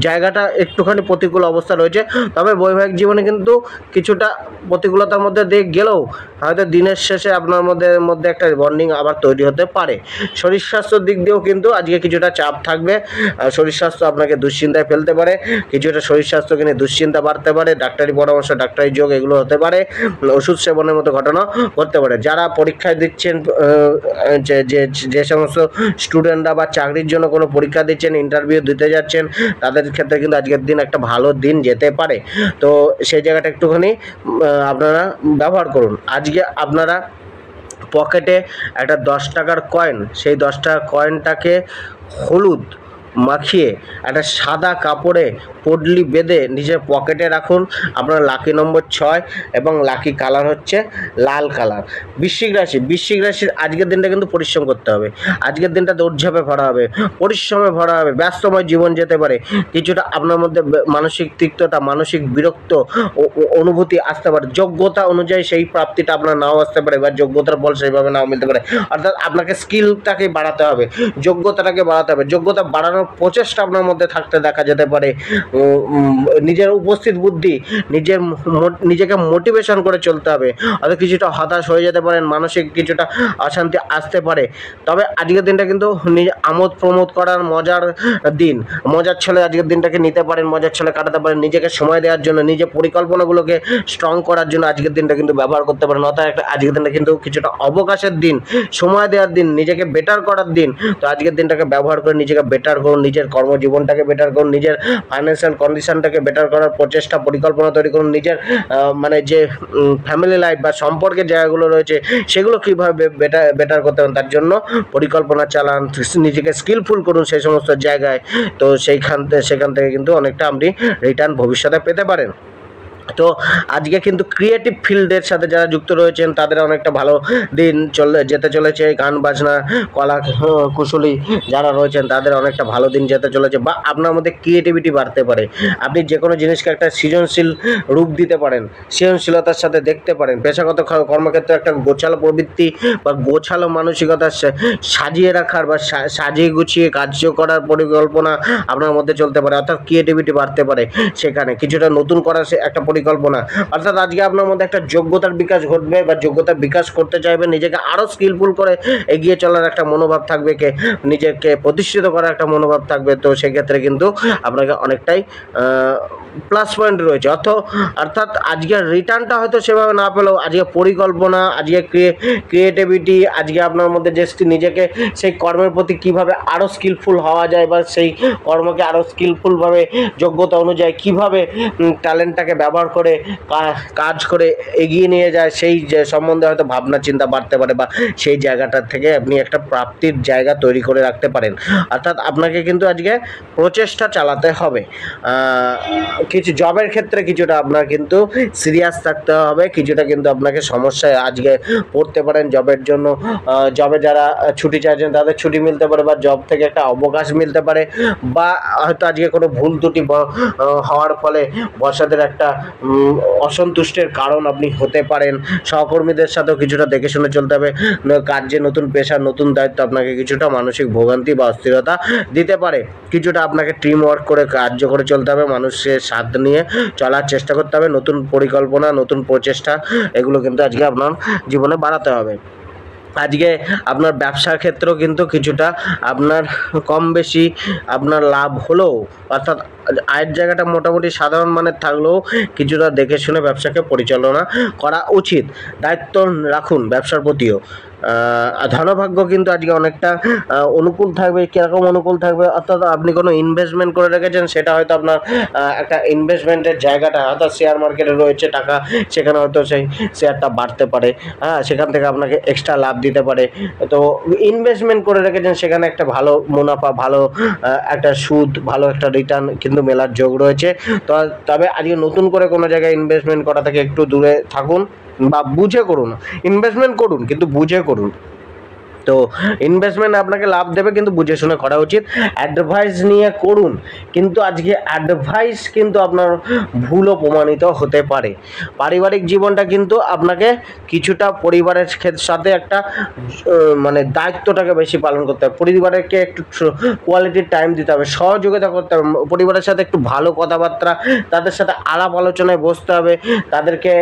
জায়গাটা একটুখানি প্রতিকূল অবস্থা রয়েছে। তবে বৈবাহিক জীবনে কিন্তু কিছুটা প্রতিকূলতার মধ্যে দিয়ে গেলেও হয়তো দিনের শেষে আপনার মধ্যে একটা বন্ডিং আবার তৈরি হতে পারে। শরীর স্বাস্থ্যের দিক দিয়েও কিন্তু আজকে কিছুটা চাপ থাকবে। শরীর স্বাস্থ্য আপনাকে দুশ্চিন্তায় ফেলতে পারে, কিছুটা শরীর স্বাস্থ্যকে নিয়ে দুশ্চিন্তা বাড়তে পারে, ডাক্তারি পরামর্শ, ডাক্তারি যোগ এগুলো হতে পারে, ওষুধ সেবনের মতো ঘটনা ঘটতে পারে। যারা পরীক্ষায় দিচ্ছেন, যে সমস্ত স্টুডেন্টরা বা চাকরির জন্য কোনো পরীক্ষা দিচ্ছেন, ইন্টারভিউ দিতে যাচ্ছেন, তাদের ক্ষেত্রে কিন্তু আজকের দিন একটা ভালো দিন যেতে পারে। তো সেই জায়গাটা একটুখানি আপনারা ব্যবহার করুন। আজকে আপনারা পকেটে একটা 10 টাকার কয়েন, সেই 10 টাকার কয়েনটাকে হলুদ মাখিয়ে একটা সাদা কাপড়ে পটলি বেঁধে নিজের পকেটে রাখুন। আপনার লাকি নম্বর 6 এবং লাকি কালার হচ্ছে লাল কালার। বৃশ্চিক রাশির আজকের দিনটা কিন্তু পরিশ্রম করতে হবে। আজকের দিনটা দৌড়ঝাঁপে ভরা হবে, পরিশ্রমে ভরা হবে, ব্যস্তময় জীবন যেতে পারে। কিছুটা আপনার মধ্যে মানসিক তিক্ততা, মানসিক বিরক্ত অনুভূতি আসতে পারে। যোগ্যতা অনুযায়ী সেই প্রাপ্তিটা আপনার নাও আসতে পারে বা যোগ্যতার ফল সেইভাবে নাও মিলতে পারে। অর্থাৎ আপনাকে স্কিলটাকে বাড়াতে হবে, যোগ্যতাটাকে বাড়াতে হবে। যোগ্যতা বাড়ানোর প্রচেষ্টা আপনার মধ্যে থাকতে দেখা যেতে পারে। নিজের উপস্থিত বুদ্ধি, নিজেকে মোটিভেশন করে চলতে হবে। অর্থাৎ কিছুটা হতাশ হয়ে যেতে পারেন, মানসিক কিছুটা অশান্তি আসতে পারে। তবে আজকের দিনটা কিন্তু আমোদ প্রমোদ করার মজার দিন। মজার ছলে আজকের দিনটাকে নিতে পারেন, মজার ছলে কাটাতে পারেন। নিজেকে সময় দেওয়ার জন্য, নিজের পরিকল্পনাগুলোকে স্ট্রং করার জন্য আজকের দিনটা কিন্তু ব্যবহার করতে পারেন। অর্থাৎ আজকের দিনটা কিন্তু কিছুটা অবকাশের দিন, সময় দেওয়ার দিন, নিজেকে বেটার করার দিন। তো আজকের দিনটাকে ব্যবহার করে নিজেকে বেটার করুন, নিজের কর্মজীবনটাকে বেটার করুন, নিজের ফাইন্যান্সিয়াল কন্ডিশনটাকে বেটার করার প্রচেষ্টা, পরিকল্পনা তৈরি করুন। নিজের যে ফ্যামিলি লাইফ বা সম্পর্কের জায়গাগুলো রয়েছে সেগুলো কীভাবে বেটার করতে পারেন তার জন্য পরিকল্পনা চালান, নিজেকে স্কিলফুল করুন সেই সমস্ত জায়গায়। তো সেখান থেকে কিন্তু অনেকটা আপনি রিটার্ন ভবিষ্যতে পেতে পারেন। তো আজকে কিন্তু ক্রিয়েটিভ ফিল্ডের সাথে যারা যুক্ত রয়েছেন তাদের অনেকটা ভালো দিন যেতে চলেছে। গান বাজনা, কলা কুশলী যারা রয়েছেন তাদের অনেকটা ভালো দিন যেতে চলেছে। বা আপনার মধ্যে ক্রিয়েটিভিটি বাড়তে পারে, আপনি যে কোনো জিনিসকে একটা সৃজনশীল রূপ দিতে পারেন, সৃজনশীলতার সাথে দেখতে পারেন। পেশাগত কর্মক্ষেত্রে একটা গোছালো প্রবৃত্তি বা গোছালো মানসিকতা সাজিয়ে রাখার বা সাজিয়ে গুছিয়ে কার্য করার পরিকল্পনা আপনার মধ্যে চলতে পারে। অর্থাৎ ক্রিয়েটিভিটি বাড়তে পারে, সেখানে কিছুটা নতুন করার একটা পরিকল্পনা। অর্থাৎ আজকে আপনার মধ্যে একটা যোগ্যতার বিকাশ ঘটবে বা যোগ্যতার বিকাশ করতে চাইবেন, নিজেকে আরও স্কিলফুল করে এগিয়ে চলার একটা মনোভাব থাকবে, নিজেকে প্রতিষ্ঠিত করার একটা মনোভাব থাকবে। তো সেক্ষেত্রে কিন্তু আপনাকে অনেকটাই প্লাস পয়েন্ট রয়েছে। অর্থাৎ আজকের রিটার্নটা হয়তো সেভাবে না পেলেও আজকে পরিকল্পনা, আজকে ক্রিয়েটিভিটি, আজকে আপনার মধ্যে যে নিজেকে সেই কর্মের প্রতি কীভাবে আরও স্কিলফুল হওয়া যায় বা সেই কর্মকে আরও স্কিলফুলভাবে যোগ্যতা অনুযায়ী কীভাবে ট্যালেন্টটাকে ব্যবহার করে কাজ করে এগিয়ে নিয়ে যায় সেই সম্বন্ধে হয়তো ভাবনা চিন্তা বাড়তে পারে বা সেই জায়গাটা থেকে আপনি একটা প্রাপ্তির জায়গা তৈরি করে রাখতে পারেন। অর্থাৎ আপনাকে কিন্তু আজকে প্রচেষ্টা চালাতে হবে। কিছু জবের ক্ষেত্রে কিছুটা আপনার কিন্তু সিরিয়াস থাকতে হবে, কিছুটা কিন্তু আপনাকে সমস্যায় আজকে পড়তে পারেন। জবের জন্য জবে যারা ছুটি চাইছেন তাদের ছুটি মিলতে পারে বা জব থেকে একটা অবকাশ মিলতে পারে, বা হয়তো আজকে কোনো ভুল ত্রুটি হওয়ার ফলে বসাদের একটা অসন্তুষ্টের কারণ আপনি হতে পারেন। সহকর্মীদের সাথেও কিছুটা দেখে শুনে চলতে হবে। কাজে নতুন পেশা, নতুন দায়িত্ব আপনাকে কিছুটা মানসিক ভোগান্তি বা অস্থিরতা দিতে পারে। কিছুটা আপনাকে টিম ওয়ার্ক করে কার্য করে চলতে হবে, মানুষের সাথ নিয়ে চলার চেষ্টা করতে হবে। নতুন পরিকল্পনা, নতুন প্রচেষ্টা এগুলো কিন্তু আজকে আপনার জীবনে বাড়াতে হবে। আজকে আপনার ব্যবসার ক্ষেত্রেও কিন্তু কিছুটা আপনার কম বেশি আপনার লাভ হলেও, অর্থাৎ আয়ের জায়গাটা মোটামুটি সাধারণ মানের থাকলেও কিছুটা দেখে শুনে ব্যবসাকে পরিচালনা করা উচিত। দায়িত্ব রাখুন ব্যবসার প্রতিও। ধনভাগ্য কিন্তু আজকে অনেকটা অনুকূল থাকবে। কীরকম অনুকূল থাকবে? অর্থাৎ আপনি কোনো ইনভেস্টমেন্ট করে রেখেছেন, সেটা হয়তো আপনার একটা ইনভেস্টমেন্টের জায়গাটা হয়তো শেয়ার মার্কেটে রয়েছে টাকা, সেখানে হয়তো সেই শেয়ারটা বাড়তে পারে, সেখান থেকে আপনাকে এক্সট্রা লাভ দিতে পারে। তো ইনভেস্টমেন্ট করে রেখেছেন, সেখানে একটা ভালো মুনাফা, ভালো একটা সুদ, ভালো একটা রিটার্ন কিন্তু মেলার যোগ রয়েছে। তবে আজকে নতুন করে কোনো জায়গায় ইনভেস্টমেন্ট করা থেকে একটু দূরে থাকুন বা বুঝে করুন। ইনভেস্টমেন্ট করুন কিন্তু বুঝে করুন। তো ইনভেস্টমেন্ট আপনাকে লাভ দেবে, কিন্তু বুঝে শুনে করা উচিত। অ্যাডভাইস নিয়ে করুন, কিন্তু আজকে অ্যাডভাইস কিন্তু আপনার ভুলও প্রমাণিত হতে পারে। পারিবারিক জীবনটা কিন্তু আপনাকে কিছুটা পরিবারের সাথে একটা মানে দায়িত্বটাকে বেশি পালন করতে হবে, পরিবারকে একটু কোয়ালিটির টাইম দিতে হবে, সহযোগিতা করতে হবে, পরিবারের সাথে একটু ভালো কথাবার্তা, তাদের সাথে আলাপ আলোচনায় বসতে হবে, তাদেরকে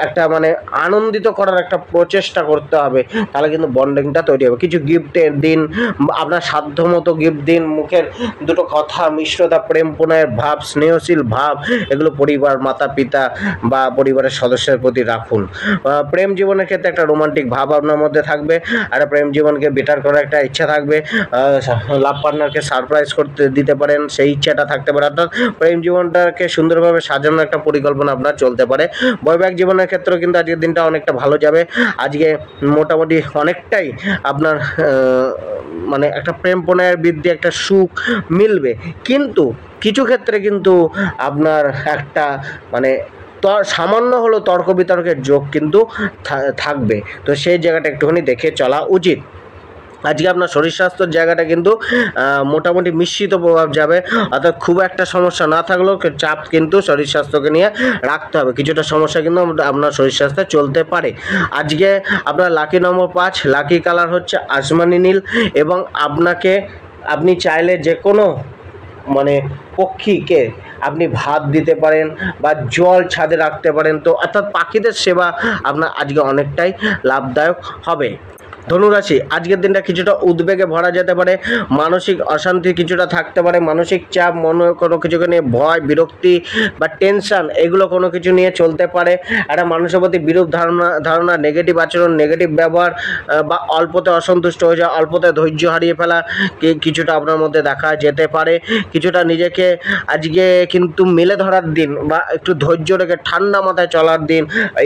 একটা মানে আনন্দিত করার একটা প্রচেষ্টা করতে হবে, তাহলে কিন্তু বন্ডিংটা তৈরি হবে। কিছু গিফটের দিন, আপনার সাধ্যমতো গিফট দিন, মুখের দুটো কথা, মিশ্রতা, প্রেম প্রণয়ের ভাব, স্নেহশীল ভাব, এগুলো পরিবার, মাতা পিতা বা পরিবারের সদস্যের প্রতি রাখুন। প্রেম জীবনের ক্ষেত্রে একটা রোমান্টিক ভাব আপনার মধ্যে থাকবে, আর প্রেম জীবনকে বেটার করার একটা ইচ্ছা থাকবে, লাভ পার্টনারকে সারপ্রাইজ করতে দিতে পারেন, সেই ইচ্ছাটা থাকতে পারে। অর্থাৎ প্রেম জীবনটাকে সুন্দরভাবে সাজানোর একটা পরিকল্পনা আপনার চলতে পারে। বৈবাহিক জীবনের ক্ষেত্রেও কিন্তু আজকের দিনটা অনেকটা ভালো যাবে। আজকে মোটামুটি অনেকটাই আপনার মানে একটা প্রেম প্রণয়ের বৃদ্ধি, একটা সুখ মিলবে, কিন্তু কিছু ক্ষেত্রে কিন্তু আপনার একটা মানে সামান্য হলো তর্ক বিতর্কের যোগ কিন্তু থাকবে। তো সেই জায়গাটা একটুখানি দেখে চলা উচিত। আজকে আপনার শরীর স্বাস্থ্যের জায়গাটা কিন্তু মোটামুটি মিশ্রিত প্রভাব যাবে, অর্থাৎ খুব একটা সমস্যা না থাকলেও চাপ কিন্তু শরীর স্বাস্থ্যকে নিয়ে রাখতে হবে। কিছুটা সমস্যা কিন্তু আপনার শরীর স্বাস্থ্যে চলতে পারে। আজকে আপনার লাকি নম্বর 5, লাকি কালার হচ্ছে আসমানি নীল, এবং আপনি চাইলে যে কোনো মানে পক্ষীকে আপনি ভাত দিতে পারেন বা জল ছাদে রাখতে পারেন। তো অর্থাৎ পাখিদের সেবা আপনার আজকে অনেকটাই লাভদায়ক হবে। ধনুরাশি, আজকের দিনটা কিছুটা উদ্বেগে ভরা যেতে পারে, মানসিক অশান্তি কিছুটা থাকতে পারে, মানসিক চাপ, মনে কোনো কিছুকে নিয়ে ভয়, বিরক্তি বা টেনশন, এগুলো কোনো কিছু নিয়ে চলতে পারে। একটা মানুষের প্রতি বিরূপ ধারণা, নেগেটিভ আচরণ, নেগেটিভ ব্যবহার বা অল্পতে অসন্তুষ্ট হয়ে যাওয়া, অল্পতে ধৈর্য হারিয়ে ফেলা কিছুটা আপনার মধ্যে দেখা যেতে পারে। কিছুটা নিজেকে আজকে কিন্তু মেলে ধরার দিন, বা একটু ধৈর্য রেখে ঠান্ডা মাথায় চলার দিন।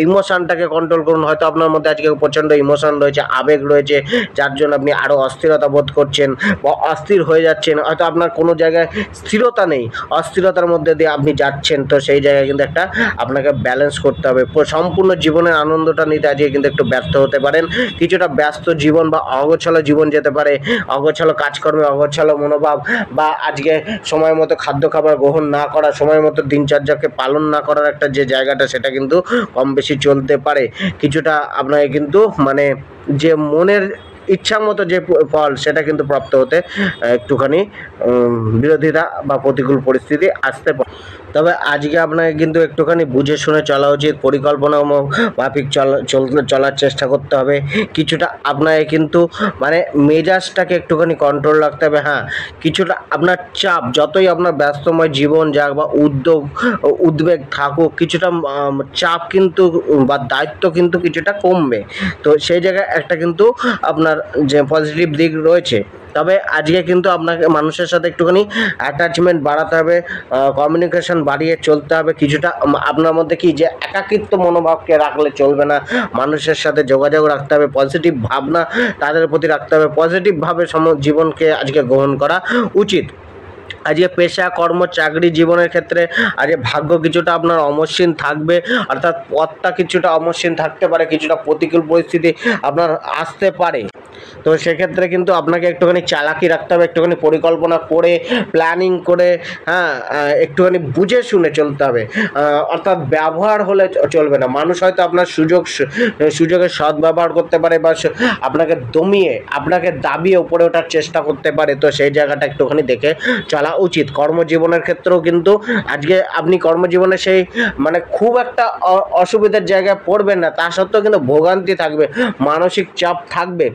ইমোশনটাকে কন্ট্রোল করুন। হয়তো আপনার মধ্যে আজকে প্রচণ্ড ইমোশন রয়েছে, আবেগ রয়েছে, যার জন্য আপনি আরও অস্থিরতা বোধ করছেন বা অস্থির হয়ে যাচ্ছেন। হয়তো আপনার কোনো জায়গায় স্থিরতা নেই, অস্থিরতার মধ্যে দিয়ে আপনি যাচ্ছেন। তো সেই জায়গায় কিন্তু একটা আপনাকে ব্যালেন্স করতে হবে। সম্পূর্ণ জীবনের আনন্দটা নিতে আজকে কিন্তু একটু ব্যর্থ হতে পারেন। কিছুটা ব্যস্ত জীবন বা অগোছালো জীবন যেতে পারে, অগোছালো কাজকর্মে অগোছালো মনোভাব, বা আজকে সময় মতো খাদ্য খাবার গ্রহণ না করা, সময় মতো দিনচর্যাকে পালন না করার একটা যে জায়গাটা, সেটা কিন্তু কম বেশি চলতে পারে। কিছুটা আপনাকে কিন্তু মানে যে মনের ইচ্ছা মতো যে ফল, সেটা কিন্তু প্রাপ্ত হতে একটুখানি বিরোধিতা বা প্রতিকূল পরিস্থিতি আসতে পারে। তবে আজকে আপনাকে কিন্তু একটুখানি বুঝে শুনে চলা উচিত, পরিকল্পনা মাফিক চলার চেষ্টা করতে হবে। কিছুটা আপনাকে কিন্তু মানে মেজাজটাকে একটুখানি কন্ট্রোল রাখতে হবে। হ্যাঁ, কিছুটা আপনার চাপ, যতই আপনার ব্যস্তময় জীবন যাক বা উদ্বেগ থাকুক, কিছুটা চাপ কিন্তু বা দায়িত্ব কিন্তু কিছুটা কমবে। তো সেই জায়গায় একটা কিন্তু আপনার যে পজিটিভ দিক রয়েছে। তবে আজকে কিন্তু আপনাকে মানুষের সাথে একটুখানি অ্যাটাচমেন্ট বাড়াতে হবে, কমিউনিকেশন বাড়িয়ে চলতে হবে। কিছুটা আপনার মধ্যে কি যে একাকিত্ব মনোভাবকে রাখলে চলবে না, মানুষের সাথে যোগাযোগ রাখতে হবে, পজিটিভ ভাবনা তাদের প্রতি রাখতে হবে, পজিটিভভাবে জীবনকে আজকে গ্রহণ করা উচিত। আজকে পেশা, কর্ম, চাকরি জীবনের ক্ষেত্রে আজকে ভাগ্য কিছুটা আপনার অমসৃণ থাকবে, অর্থাৎ পথটা কিছুটা অমসৃণ থাকতে পারে, কিছুটা প্রতিকূল পরিস্থিতি আপনার আসতে পারে। তো সেক্ষেত্রে কিন্তু আপনাকে একটুখানি চালাকি রাখতে হবে, একটুখানি পরিকল্পনা করে, প্ল্যানিং করে, হ্যাঁ, একটুখানি বুঝে শুনে চলতে হবে। অর্থাৎ ব্যবহার হলে চলবে না। মানুষ হয়তো আপনার সুযোগের সদ্ব্যবহার করতে পারে, বা আপনাকে দমিয়ে, আপনাকে দাবিয়ে উপরে ওঠার চেষ্টা করতে পারে। তো সেই জায়গাটা একটুখানি দেখে চলা উচিত। কর্মজীবনের ক্ষেত্রেও কিন্তু আজকে আপনি কর্মজীবনে সেই মানে খুব একটা অসুবিধার জায়গায় পড়বেন না, তা সত্ত্বেও কিন্তু ভোগান্তি থাকবে, মানসিক চাপ থাকবে।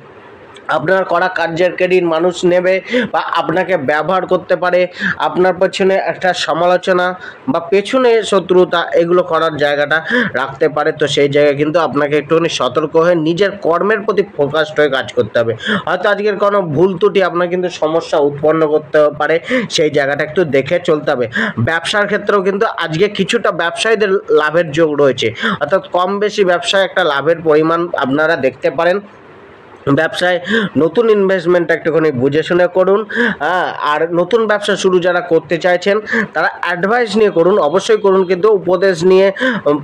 আপনার করা কার্যের ক্রেডিট মানুষ নেবে, বা আপনাকে ব্যবহার করতে পারে, আপনার পেছনে একটা সমালোচনা বা পেছনে শত্রুতা, এগুলো করার জায়গাটা রাখতে পারে। তো সেই জায়গায় কিন্তু আপনাকে একটুখানি সতর্ক হয়ে নিজের কর্মের প্রতি ফোকাসড হয়ে কাজ করতে হবে। হয়তো আজকের কোনো ভুল ত্রুটি আপনার কিন্তু সমস্যা উৎপন্ন করতে পারে, সেই জায়গাটা একটু দেখে চলতে হবে। ব্যবসার ক্ষেত্রেও কিন্তু আজকে কিছুটা ব্যবসায়ীদের লাভের যোগ রয়েছে, অর্থাৎ কম বেশি ব্যবসায় একটা লাভের পরিমাণ আপনারা দেখতে পারেন। ব্যবসায় নতুন ইনভেস্টমেন্ট একটুখানি বুঝে শুনে করুন। আর নতুন ব্যবসা শুরু যারা করতে চাইছেন তারা অ্যাডভাইস নিয়ে করুন, অবশ্যই করুন, কিন্তু উপদেশ নিয়ে,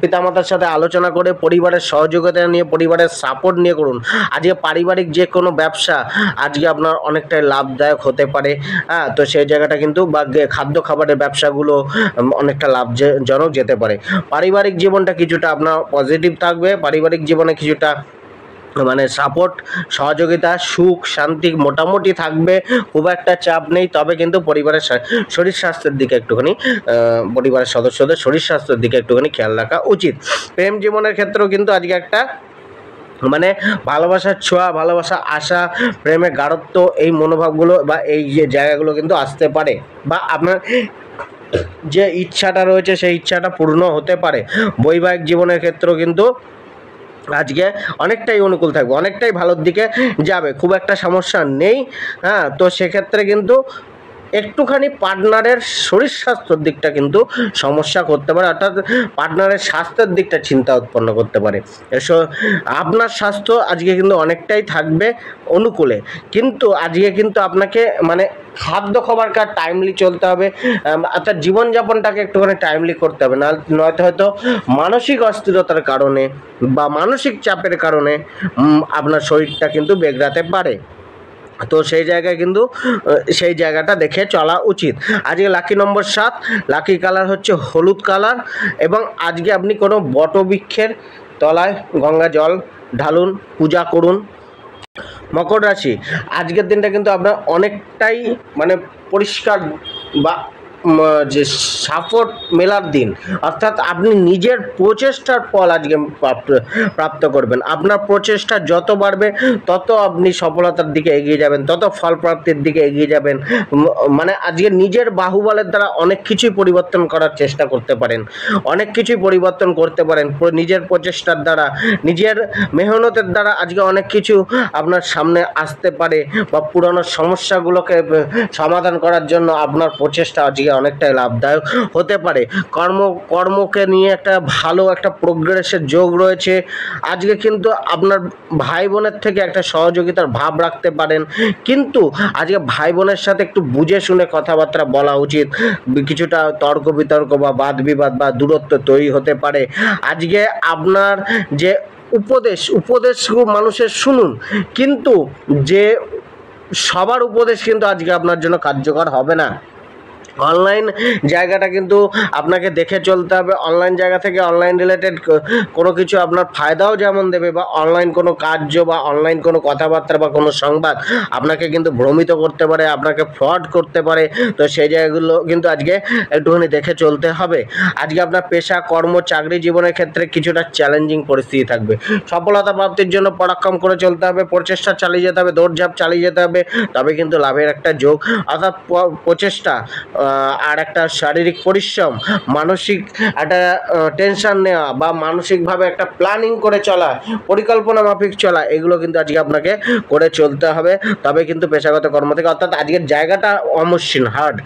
পিতামাতার সাথে আলোচনা করে, পরিবারের সহযোগিতা নিয়ে, পরিবারের সাপোর্ট নিয়ে করুন। আজকে পারিবারিক যে কোনো ব্যবসা আজকে আপনার অনেকটাই লাভদায়ক হতে পারে। তো সেই জায়গাটা কিন্তু, বা খাদ্য খাবারের ব্যবসাগুলো অনেকটা লাভজনক যেতে পারে। পারিবারিক জীবনটা কিছুটা আপনার পজিটিভ থাকবে, পারিবারিক জীবনে কিছুটা মানে সাপোর্ট, সহযোগিতা, সুখ শান্তি মোটামুটি থাকবে, খুব একটা চাপ নেই। তবে কিন্তু পরিবারের শরীর স্বাস্থ্যের দিকে একটুখানি, পরিবারের সদস্যদের শরীর স্বাস্থ্যের দিকে একটুখানি খেয়াল রাখা উচিত। প্রেম জীবনের ক্ষেত্রেও কিন্তু আজকে একটা মানে ভালোবাসার ছোঁয়া, ভালোবাসা, আশা, প্রেমে গাঢ়ত্ব, এই মনোভাবগুলো বা এই যে জায়গাগুলো কিন্তু আসতে পারে, বা আপনার যে ইচ্ছাটা রয়েছে সেই ইচ্ছাটা পূর্ণ হতে পারে। বৈবাহিক জীবনের ক্ষেত্রেও কিন্তু আজকে অনেকটাই অনুকূল থাকবে, অনেকটাই ভালোর দিকে যাবে, খুব একটা সমস্যা নেই। তো সেক্ষেত্রে কিন্তু একটুখানি পার্টনারের শরীর স্বাস্থ্যের দিকটা কিন্তু সমস্যা করতে পারে, অর্থাৎ পার্টনারের স্বাস্থ্যের দিকটা চিন্তা উৎপন্ন করতে পারে। আপনার স্বাস্থ্য আজকে কিন্তু অনেকটাই থাকবে অনুকূলে, কিন্তু আজকে কিন্তু আপনাকে মানে খাদ্য খাবারটা টাইমলি চলতে হবে, অর্থাৎ জীবনযাপনটাকে একটুখানি টাইমলি করতে হবে, নয়তো হয়তো মানসিক অস্থিরতার কারণে বা মানসিক চাপের কারণে আপনার শরীরটা কিন্তু বেগড়াতে পারে। তো সেই জায়গায় কিন্তু সেই জায়গাটা দেখে চলা উচিত। আজকে লাকি নম্বর 7, লাকি কালার হচ্ছে হলুদ কালার, এবং আজকে আপনি কোনো বটবৃক্ষের তলায় গঙ্গা জল ঢালুন, পূজা করুন। মকর রাশি, আজকের দিনটা কিন্তু আপনার অনেকটাই মানে পরিষ্কার বা যে সাপোর্ট মেলার দিন, অর্থাৎ আপনি নিজের প্রচেষ্টার ফল আজকে প্রাপ্ত করবেন। আপনার প্রচেষ্টা যত বাড়বে তত আপনি সফলতার দিকে এগিয়ে যাবেন, তত ফল প্রাপ্তির দিকে এগিয়ে যাবেন। মানে আজকে নিজের বাহুবলের দ্বারা অনেক কিছুই পরিবর্তন করার চেষ্টা করতে পারেন, অনেক কিছুই পরিবর্তন করতে পারেন নিজের প্রচেষ্টার দ্বারা, নিজের মেহনতের দ্বারা আজকে অনেক কিছু আপনার সামনে আসতে পারে, বা পুরনো সমস্যাগুলোকে সমাধান করার জন্য আপনার প্রচেষ্টা আজকে অনেকটাই লাভদায়ক হতে পারে। কর্মকে নিয়ে একটা ভালো একটা প্রোগ্রেসের যোগ রয়েছে। আজকে কিন্তু আপনার ভাই বোনের থেকে একটা সহযোগিতার ভাব রাখতে পারেন, কিন্তু আজকে ভাই বোনের সাথে একটু বুঝে শুনে কথাবার্তা বলা উচিত। কিছুটা তর্ক বিতর্ক বা বাদ বিবাদ বা দূরত্ব তৈরি হতে পারে। আজকে আপনার যে উপদেশ মানুষের শুনুন, কিন্তু যে সবার উপদেশ কিন্তু আজকে আপনার জন্য কার্যকর হবে না। অনলাইন জায়গাটা কিন্তু আপনাকে দেখে চলতে হবে। অনলাইন জায়গা থেকে অনলাইন রিলেটেড কোনো কিছু আপনার ফায়দাও যেমন দেবে, বা অনলাইন কোনো কার্য বা অনলাইন কোনো কথাবার্তা বা কোনো সংবাদ আপনাকে কিন্তু ভ্রমিত করতে পারে, আপনাকে ফ্রড করতে পারে। তো সেই জায়গাগুলো কিন্তু আজকে একটুখানি দেখে চলতে হবে। আজকে আপনার পেশা, কর্ম, চাকরি জীবনের ক্ষেত্রে কিছুটা চ্যালেঞ্জিং পরিস্থিতি থাকবে। সফলতা প্রাপ্তির জন্য পরাক্রম করে চলতে হবে, প্রচেষ্টা চালিয়ে যেতে হবে, দৌড়ঝাঁপ চালিয়ে যেতে হবে, তবে কিন্তু লাভের একটা যোগ, অর্থাৎ প্রচেষ্টা আর একটা শারীরিক পরিশ্রম, মানসিক একটা টেনশন নেওয়া, বা মানসিকভাবে একটা প্ল্যানিং করে চলা, পরিকল্পনা মাফিক চলা, এগুলো কিন্তু আজকে আপনাকে করে চলতে হবে। তবে কিন্তু পেশাগত কর্ম থেকে, অর্থাৎ আজকের জায়গাটা অমসৃণ হার্ড,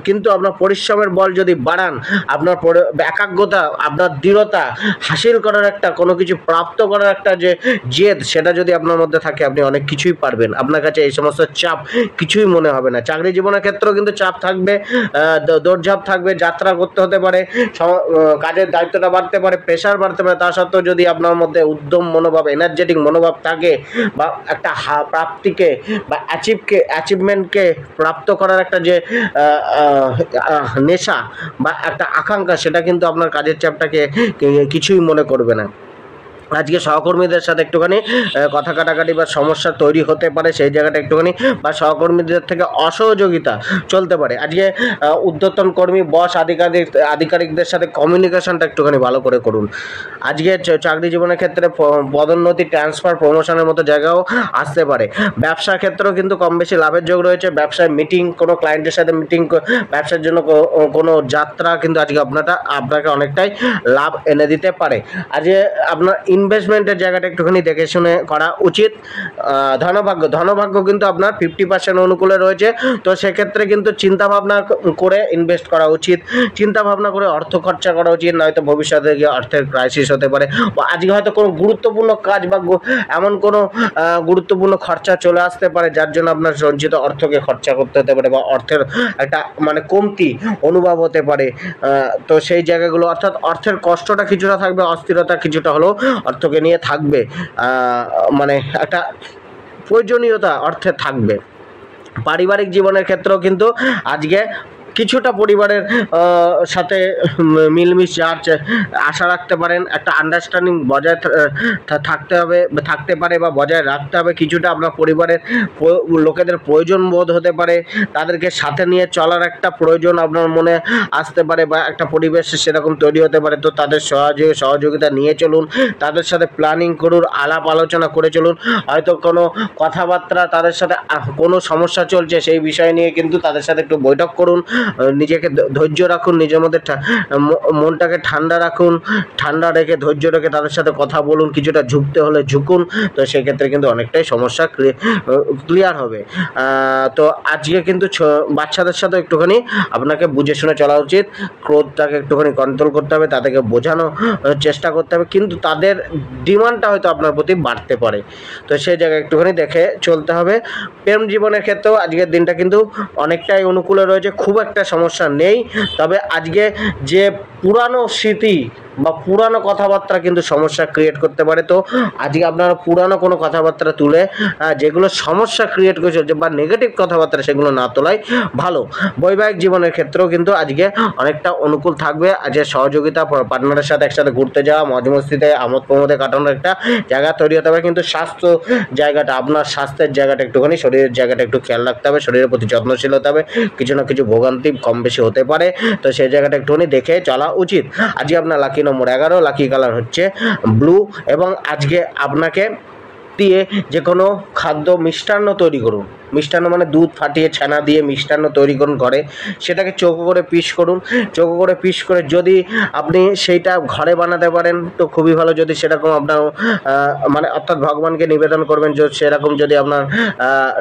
কিন্তু আপনার পরিশ্রমের বল যদি বাড়ান, আপনার একাগ্রতা, আপনার দৃঢ়তা হাসিল করার একটা, কোনো কিছু প্রাপ্ত করার একটা যে জেদ, সেটা যদি আপনার মধ্যে থাকে, আপনি অনেক কিছুই পারবেন। আপনার কাছে এই সমস্ত চাপ কিছুই মনে হবে না। চাকরি জীবনের ক্ষেত্রেও কিন্তু চাপ থাকবে, দৌড়ঝাঁপ থাকবে, যাত্রা করতে হতে পারে, কাজের দায়িত্বটা বাড়তে পারে, প্রেশার বাড়তে পারে। তা সত্ত্বেও যদি আপনার মধ্যে উদ্যম মনোভাব, এনার্জেটিক মনোভাব থাকে, বা একটা প্রাপ্তিকে বা অ্যাচিভমেন্টকে প্রাপ্ত করার একটা যে নেশা বা একটা আকাঙ্ক্ষা, সেটা কিন্তু আপনার কাজের চাপটাকে কিছুই মনে করবে না। আজকে সহকর্মীদের সাথে একটুখানি কথা কাটাকাটি বা সমস্যা তৈরি হতে পারে, সেই জায়গাটা একটুখানি, বা সহকর্মীদের থেকে অসহযোগিতা চলতে পারে। আজকে ঊর্ধ্বতন কর্মী, বস, আধিকারিকদের সাথে কমিউনিকেশনটা একটুখানি ভালো করে করুন। আজকে চাকরি জীবনের ক্ষেত্রে পদোন্নতি, ট্রান্সফার, প্রমোশনের মতো জায়গাও আসতে পারে। ব্যবসার ক্ষেত্রেও কিন্তু কম বেশি লাভের যোগ রয়েছে। ব্যবসায় মিটিং, কোনো ক্লায়েন্টের সাথে মিটিং, ব্যবসার জন্য কোনো যাত্রা কিন্তু আজকে আপনাকে অনেকটাই লাভ এনে দিতে পারে। আজকে আপনার ইনভেস্টমেন্টের জায়গাটা একটুখানি দেখে শুনে করা উচিত। ধনভাগ্য কিন্তু আপনার 50% অনুকূলে রয়েছে, তো সেক্ষেত্রে কিন্তু চিন্তা ভাবনা করে ইনভেস্ট করা উচিত, চিন্তা ভাবনা করে অর্থ খরচা করা উচিত, নয়তো ভবিষ্যতে গিয়ে অর্থের ক্রাইসিস হতে পারে, বা আজকে হয়তো কোনো গুরুত্বপূর্ণ কাজ বা এমন কোনো গুরুত্বপূর্ণ খরচা চলে আসতে পারে যার জন্য আপনার সঞ্চিত অর্থকে খরচা করতে হতে পারে, বা অর্থের একটা মানে কমতি অনুভব হতে পারে। তো সেই জায়গাগুলো অর্থাৎ অর্থের কষ্টটা কিছুটা থাকবে, অস্থিরতা কিছুটা হলেও অর্থকে নিয়ে থাকবে, মানে একটা প্রয়োজনীয়তা অর্থে থাকবে। পারিবারিক জীবনের ক্ষেত্রেও কিন্তু আজকে কিছুটা পরিবারের সাথে মিলমিশ যাওয়ার আশা রাখতে পারেন, একটা আন্ডারস্ট্যান্ডিং বজায় থাকতে পারে বা বজায় রাখতে হবে। কিছুটা আপনার পরিবারের লোকেদের প্রয়োজন বোধ হতে পারে, তাদেরকে সাথে নিয়ে চলার একটা প্রয়োজন আপনার মনে আসতে পারে, বা একটা পরিবেশ সেরকম তৈরি হতে পারে। তো তাদের সহযোগিতা নিয়ে চলুন, তাদের সাথে প্ল্যানিং করুন, আলাপ আলোচনা করে চলুন। হয়তো কোনো কথাবার্তা তাদের সাথে কোনো সমস্যা চলছে সেই বিষয় নিয়ে কিন্তু তাদের সাথে একটু বৈঠক করুন, নিজেকে ধৈর্য রাখুন, নিজের মধ্যে মনটাকে ঠান্ডা রাখুন, ঠান্ডা রেখে ধৈর্য রেখে তাদের সাথে কথা বলুন, কিছুটা ঝুঁকতে হলে ঝুঁকুন। তো সেক্ষেত্রে কিন্তু অনেকটাই সমস্যা ক্লিয়ার হবে। তো আজকে কিন্তু বাচ্চাদের সাথে একটুখানি আপনাকে বুঝে শুনে চলা উচিত, ক্রোধটাকে একটুখানি কন্ট্রোল করতে হবে, তাদেরকে বোঝানোর চেষ্টা করতে হবে, কিন্তু তাদের ডিমান্ডটা হয়তো আপনার প্রতি বাড়তে পারে, তো সেই জায়গায় একটুখানি দেখে চলতে হবে। প্রেম জীবনের ক্ষেত্রেও আজকের দিনটা কিন্তু অনেকটাই অনুকূলে রয়েছে, খুব একটা সমস্যা নেই। তবে আজকে যে পুরানো স্মৃতি বা পুরানো কথাবার্তা কিন্তু সমস্যা ক্রিয়েট করতে পারে। তো আজকে আপনারা পুরানো কোনো কথাবার্তা তুলে যেগুলো সমস্যা ক্রিয়েট করে চলছে বা নেগেটিভ কথাবার্তা সেগুলো না তোলাই ভালো। বৈবাহিক জীবনের ক্ষেত্রেও কিন্তু আজকে অনেকটা অনুকূল থাকবে। আজকে সহযোগিতা, পার্টনারের সাথে একসাথে ঘুরতে যাওয়া, মজ মস্তিতে আমোদ প্রমোদে কাটানোর একটা জায়গা তৈরি হতে হবে। কিন্তু স্বাস্থ্য জায়গাটা, আপনার স্বাস্থ্যের জায়গাটা একটুখানি, শরীরের জায়গাটা একটু খেয়াল রাখতে হবে, শরীরের প্রতি যত্নশীল হতে হবে, কিছু না কিছু ভোগান্তি কম বেশি হতে পারে, তো সেই জায়গাটা একটুখানি দেখে চলা উচিত। আজকে আপনার লাকি নম্বর 11, লাকি কালার হচ্ছে ব্লু, এবং আজকে আপনাকে দিয়ে যে কোনো খাদ্য মিষ্টান্ন তৈরি করুন। মিষ্টান্ন মানে দুধ ফাটিয়ে ছানা দিয়ে মিষ্টান্ন তৈরি করুন ঘরে, সেটাকে চৌকো করে পিস করুন। চৌকো করে পিস করে যদি আপনি সেইটা ঘরে বানাতে পারেন তো খুবই ভালো। যদি সেরকম আপনার মানে অর্থাৎ ভগবানকে নিবেদন করবেন, যদি সেরকম যদি আপনার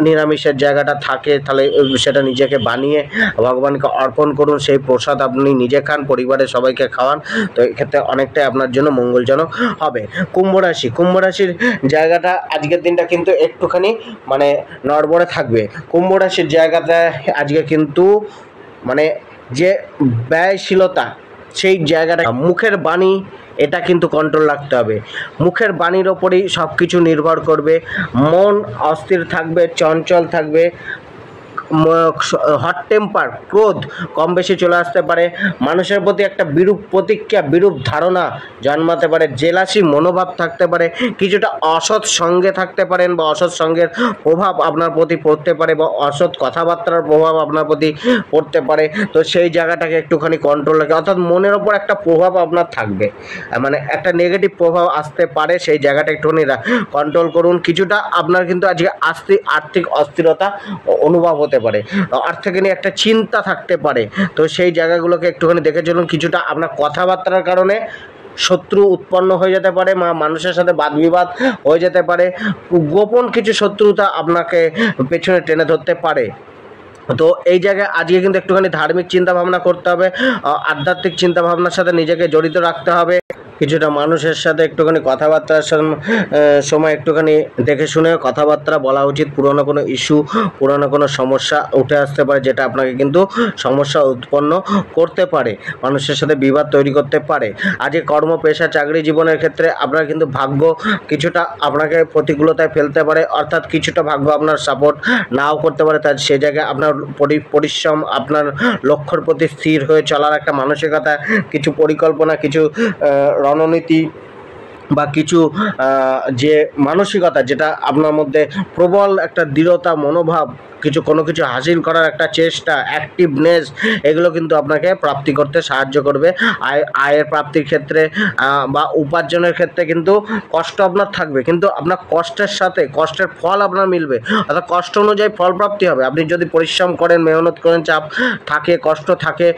নিরামিষের জায়গাটা থাকে তাহলে সেটা নিজেকে বানিয়ে ভগবানকে অর্পণ করুন, সেই প্রসাদ আপনি নিজে খান, পরিবারের সবাইকে খাওয়ান, তো এক্ষেত্রে অনেকটাই আপনার জন্য মঙ্গলজনক হবে। কুম্ভ রাশির জায়গাটা আজকের দিনটা কিন্তু একটুখানি মানে নড়বড়ে থাকবে। কুম্ভ রাশির জায়গাতে আজকে কিন্তু মানে যে ব্যয়শীলতা, সেই জায়গাটা, মুখের বাণী, এটা কিন্তু কন্ট্রোল রাখতে হবে। মুখের বাণীর ওপরেই সব কিছু নির্ভর করবে। মন অস্থির থাকবে, চঞ্চল থাকবে, হট টেম্পার, ক্রোধ কম বেশি চলে আসতে পারে, মানুষের প্রতি একটা বিরূপ প্রতিক্রিয়া, বিরূপ ধারণা জন্মাতে পারে, জেলাসি মনোভাব থাকতে পারে, কিছুটা অসৎ সঙ্গে থাকতে পারেন বা অসৎ সঙ্গের প্রভাব আপনার প্রতি পড়তে পারে, বা অসৎ কথাবার্তার প্রভাব আপনার প্রতি পড়তে পারে। তো সেই জায়গাটাকে একটুখানি কন্ট্রোল রাখে, অর্থাৎ মনের ওপর একটা প্রভাব আপনার থাকবে, মানে একটা নেগেটিভ প্রভাব আসতে পারে, সেই জায়গাটা একটুখানি কন্ট্রোল করুন। কিছুটা আপনার কিন্তু আজকে আর্থিক অস্থিরতা অনুভব হতে পারে, অর্থকে নিয়ে একটা চিন্তা থাকতে পারে, তো সেই জায়গাগুলোকে একটুখানি দেখে চলুন। কিছুটা আপনার কথাবার্তার কারণে শত্রু উৎপন্ন হয়ে যেতে পারে, মানুষের সাথে বাদবিবাদ হয়ে যেতে পারে, গোপন কিছু শত্রুতা আপনাকে পেছনে টেনে ধরতে পারে। তো এই জায়গায় আজকে কিন্তু একটুখানি ধার্মিক চিন্তা ভাবনা করতে হবে, আধ্যাত্মিক চিন্তা ভাবনার সাথে নিজেকে জড়িত রাখতে হবে। কিছুটা মানুষের সাথে একটুখানি কথাবার্তার সময় একটুখানি দেখে শুনে কথাবার্তা বলা উচিত। পুরনো কোনো ইস্যু, পুরনো কোনো সমস্যা উঠে আসতে পারে, যেটা আপনাকে কিন্তু সমস্যা উৎপন্ন করতে পারে, মানুষের সাথে বিবাদ তৈরি করতে পারে। আজকে কর্ম, পেশা, চাকরি জীবনের ক্ষেত্রে আপনার কিন্তু ভাগ্য কিছুটা আপনাকে প্রতিকূলতায় ফেলতে পারে, অর্থাৎ কিছুটা ভাগ্য আপনার সাপোর্ট নাও করতে পারে। তাই সে জায়গায় আপনার পরিশ্রম, আপনার লক্ষ্যর প্রতি স্থির হয়ে চলার একটা মানসিকতা, কিছু পরিকল্পনা, কিছু রণনীতি বা কিছু যে মানসিকতা, যেটা আপনার মধ্যে প্রবল একটা দৃঢ়তা মনোভাব, কোনো কিছু হাসিল করার একটা চেষ্টা, অ্যাক্টিভনেস, এগুলো কিন্তু আপনাকে প্রাপ্তি করতে সাহায্য করবে। আয়ের প্রাপ্তির ক্ষেত্রে বা উপার্জনের ক্ষেত্রে কিন্তু কষ্ট আপনার থাকবে, কিন্তু আপনার কষ্টের সাথে কষ্টের ফল আপনার মিলবে, অর্থাৎ কষ্ট অনুযায়ী ফল প্রাপ্তি হবে। আপনি যদি পরিশ্রম করেন, মেহনত করেন, চাপ থাকে, কষ্ট থাকে,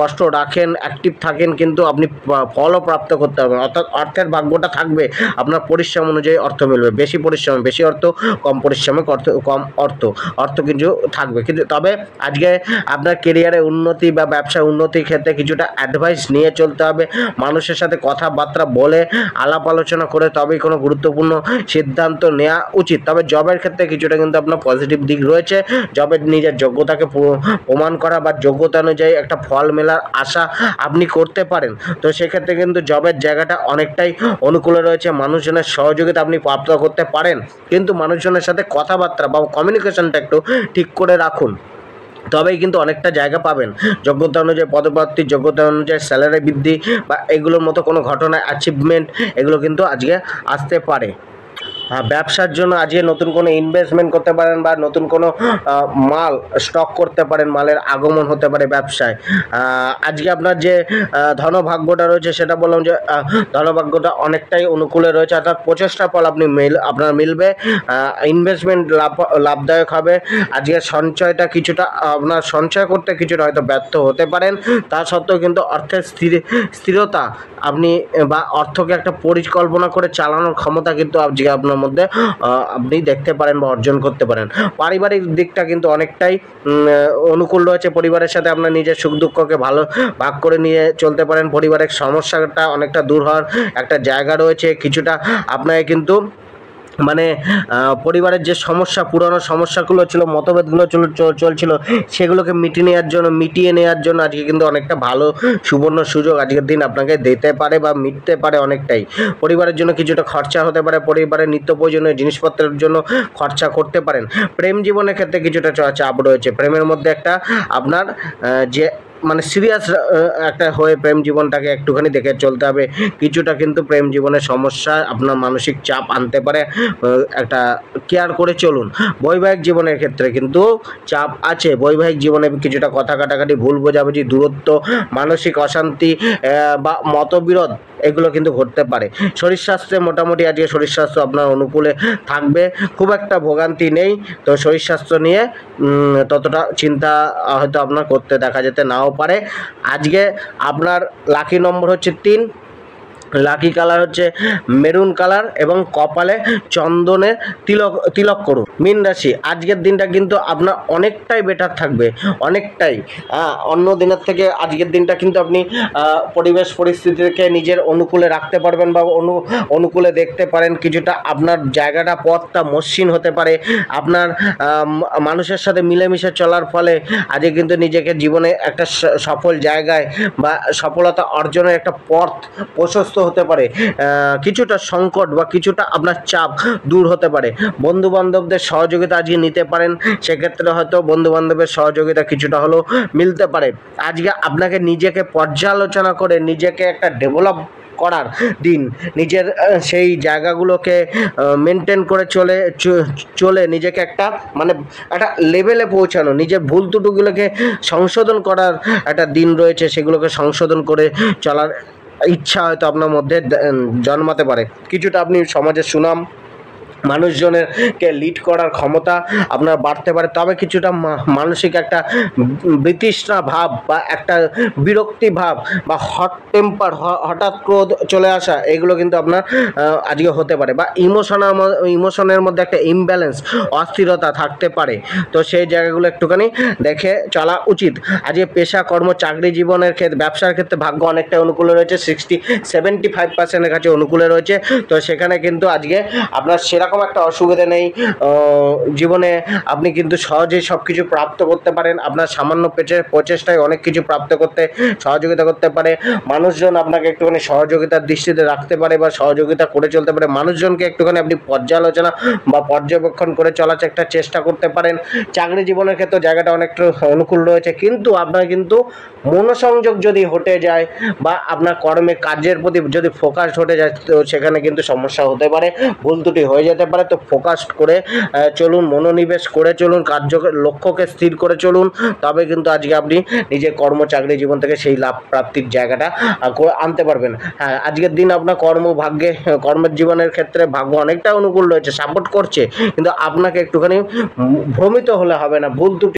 কষ্ট রাখেন, অ্যাক্টিভ থাকেন, কিন্তু আপনি ফলও প্রাপ্ত করতে পারবেন, অর্থাৎ অর্থের ভাগ্যটা অর্থটা থাকবে আপনার পরিশ্রম অনুযায়ী অর্থ মিলবে, বেশি পরিশ্রমে বেশি অর্থ, কম পরিশ্রমে কম অর্থ কিন্তু থাকবে। কিন্তু তবে আজকে আপনার কেরিয়ারে উন্নতি বা ব্যবসায় উন্নতির ক্ষেত্রে কিছুটা অ্যাডভাইস নিয়ে চলতে হবে, মানুষের সাথে কথাবার্তা বলে আলাপ আলোচনা করে তবেই কোনো গুরুত্বপূর্ণ সিদ্ধান্ত নেওয়া উচিত। তবে জবের ক্ষেত্রে কিছুটা কিন্তু আপনার পজিটিভ দিক রয়েছে, জবের নিজের যোগ্যতাকে প্রমাণ করা বা যোগ্যতা অনুযায়ী একটা ফল মেলার আশা আপনি করতে পারেন। তো সেক্ষেত্রে কিন্তু জবের জায়গাটা অনেকটাই অনুকূলে রয়েছে, মানুষজনের সহযোগিতা আপনি প্রাপ্ত করতে পারেন, কিন্তু মানুষজনের সাথে কথাবার্তা বা কমিউনিকেশনটা একটু ঠিক করে রাখুন, তবেই কিন্তু অনেকটা জায়গা পাবেন। যোগ্যতা অনুযায়ী পদপ্রাপ্তি, যোগ্যতা অনুযায়ী স্যালারি বৃদ্ধি বা এগুলোর মতো কোনো ঘটনা অ্যাচিভমেন্ট এগুলো কিন্তু আজকে আসতে পারে। ব্যবসার জন্য আজকে নতুন কোনো ইনভেস্টমেন্ট করতে পারেন বা নতুন কোনো মাল স্টক করতে পারেন, মালের আগমন হতে পারে ব্যবসায়। আজকে আপনার যে ধনভাগ্যটা রয়েছে সেটা বললাম যে ধনভাগ্যটা অনেকটাই অনুকূলে রয়েছে, অর্থাৎ প্রচেষ্টার ফল আপনার মিলবে, ইনভেস্টমেন্ট লাভদায়ক হবে। আজকে সঞ্চয়টা কিছুটা আপনার সঞ্চয় করতে কিছুটা হয়তো ব্যর্থ হতে পারেন, তা সত্ত্বেও কিন্তু অর্থের স্থিরতা আপনি বা অর্থকে একটা পরিকল্পনা করে চালানোর ক্ষমতা কিন্তু আজকে আপনার মধ্যে আপনি দেখতে পারেন বা অর্জন করতে পারেন। পারিবারিক দিকটা কিন্তু অনেকটাই অনুকূল রয়েছে, পরিবারের সাথে আপনার নিজের সুখ দুঃখকে ভালো ভাগ করে নিয়ে চলতে পারেন, পরিবারের সমস্যাটা অনেকটা দূর হওয়ার একটা জায়গা রয়েছে। কিছুটা আপনাকে কিন্তু মানে পরিবারের যে সমস্যা, পুরনো সমস্যাগুলো ছিল, মতভেদগুলো চলছিল, সেগুলোকে মিটিয়ে নেওয়ার জন্য আজকে কিন্তু অনেকটা ভালো সুবর্ণ সুযোগ আজকের দিন আপনাকে দিতে পারে বা মিটতে পারে অনেকটাই। পরিবারের জন্য কিছুটা খরচা হতে পারে, পরিবারের নিত্য প্রয়োজনীয় জিনিসপত্রের জন্য খরচা করতে পারেন। প্রেম জীবনের ক্ষেত্রে কিছুটা চাপ রয়েছে, প্রেমের মধ্যে একটা আপনার যে মানে সিরিয়াস একটা হয়ে প্রেম জীবনটাকে একটুখানি দেখে চলতে হবে। কিছুটা কিন্তু প্রেম জীবনের সমস্যা আপনার মানসিক চাপ আনতে পারে, একটা কেয়ার করে চলুন। বৈবাহিক জীবনের ক্ষেত্রে কিন্তু চাপ আছে, বৈবাহিক জীবনে কিছুটা কথা কাটাকাটি, ভুল বোঝাবুঝি, দূরত্ব, মানসিক অশান্তি বা মতবিরোধ এগুলো কিন্তু ঘটতে পারে। শরীর স্বাস্থ্যে মোটামুটি আজকে শরীর স্বাস্থ্য আপনার অনুকূলে থাকবে, খুব একটা ভোগান্তি নেই। তো শরীর স্বাস্থ্য নিয়ে ততটা চিন্তা হয়তো আপনার করতে দেখা যেতে নাও পারে। আজকে আপনার লাকি নম্বর হচ্ছে 3, লাকি কালার হচ্ছে মেরুন কালার এবং কপালে চন্দনের তিলক করুন। মীন রাশি, আজকের দিনটা কিন্তু আপনার অনেকটাই বেটার থাকবে, অনেকটাই অন্য দিনের থেকে আজকের দিনটা কিন্তু আপনি পরিবেশ পরিস্থিতিকে নিজের অনুকূলে রাখতে পারবেন বা অনুকূলে দেখতে পারেন। কিছুটা আপনার জায়গাটা পথটা মসৃণ হতে পারে, আপনার মানুষের সাথে মিলেমিশে চলার ফলে আজকে কিন্তু নিজেকে জীবনে একটা সফল জায়গায় বা সফলতা অর্জনের একটা পথ প্রশস্ত হতে পারে। কিছুটা সংকট বা কিছুটা আপনার চাপ দূর হতে পারে। বন্ধু বান্ধবদের সহযোগিতা আজকে নিতে পারেন, সেক্ষেত্রে হয়তো বন্ধু বান্ধবের সহযোগিতা কিছুটা হলেও মিলতে পারে। আজকে আপনাকে নিজেকে পর্যালোচনা করে নিজেকে একটা ডেভেলপ করার দিন, নিজের সেই জায়গাগুলোকে মেনটেন করে চলে নিজেকে একটা মানে একটা লেভেলে পৌঁছানো, নিজের ভুল ত্রুটিগুলোকে সংশোধন করার একটা দিন রয়েছে, সেগুলোকে সংশোধন করে চলার ইচ্ছা হয়তো আপনার মধ্যে জন্মাতে পারে। কিছুটা আপনি সমাজের সুনাম, মানুষজনেরকে লিড করার ক্ষমতা আপনার বাড়তে পারে। তবে কিছুটা মানসিক একটা বিতৃষ্ণা ভাব বা একটা বিরক্তি ভাব বা হট টেম্পার, হঠাৎ ক্রোধ চলে আসা, এগুলো কিন্তু আপনার আজকে হতে পারে। বা ইমোশনের মধ্যে একটা ইমব্যালেন্স, অস্থিরতা থাকতে পারে। তো সেই জায়গাগুলো একটুখানি দেখে চলা উচিত। আজকে পেশা, কর্ম, চাকরি জীবনের ক্ষেত্রে, ব্যবসার ক্ষেত্রে ভাগ্য অনেকটা অনুকূলে রয়েছে, 75% কাছে অনুকূলে রয়েছে। তো সেখানে কিন্তু আজকে আপনার সেরকম একটা অসুবিধা নেই। জীবনে আপনি কিন্তু সহজেই সব কিছু প্রাপ্ত করতে পারেন, আপনার সামান্য প্রচেষ্টায় অনেক কিছু প্রাপ্ত করতে সহযোগিতা করতে পারে। মানুষজন আপনাকে একটুখানি সহযোগিতার দৃষ্টিতে রাখতে পারে বা সহযোগিতা করে চলতে পারে। মানুষজনকে একটুখানি আপনি পর্যালোচনা বা পর্যবেক্ষণ করে চলার একটা চেষ্টা করতে পারেন। চাকরি জীবনের ক্ষেত্রে জায়গাটা অনেকটা অনুকূল রয়েছে, কিন্তু আপনার কিন্তু মনোসংযোগ যদি হটে যায় বা আপনার কর্মে কাজের প্রতি যদি ফোকাস হটে যায়, তো সেখানে কিন্তু সমস্যা হতে পারে, ভুল ত্রুটি হয়ে যেতে পারে। তো ফোকাস করে চলুন, মনোনিবেশ করে চলুন, লক্ষ্যকে স্থির করে চলুন, তবে কিন্তু আজকে আপনি নিজের কর্ম চাকরি জীবন থেকে সেই লাভ প্রাপ্তির জায়গাটা আনতে পারবেন। হ্যাঁ, আজকের দিন আপনার কর্মের জীবনের ক্ষেত্রে ভাগ্য অনেকটা অনুকূল রয়েছে, সাপোর্ট করছে, কিন্তু আপনাকে একটুখানি ভ্রমিত হলে হবে না, ভুল ত্রুটি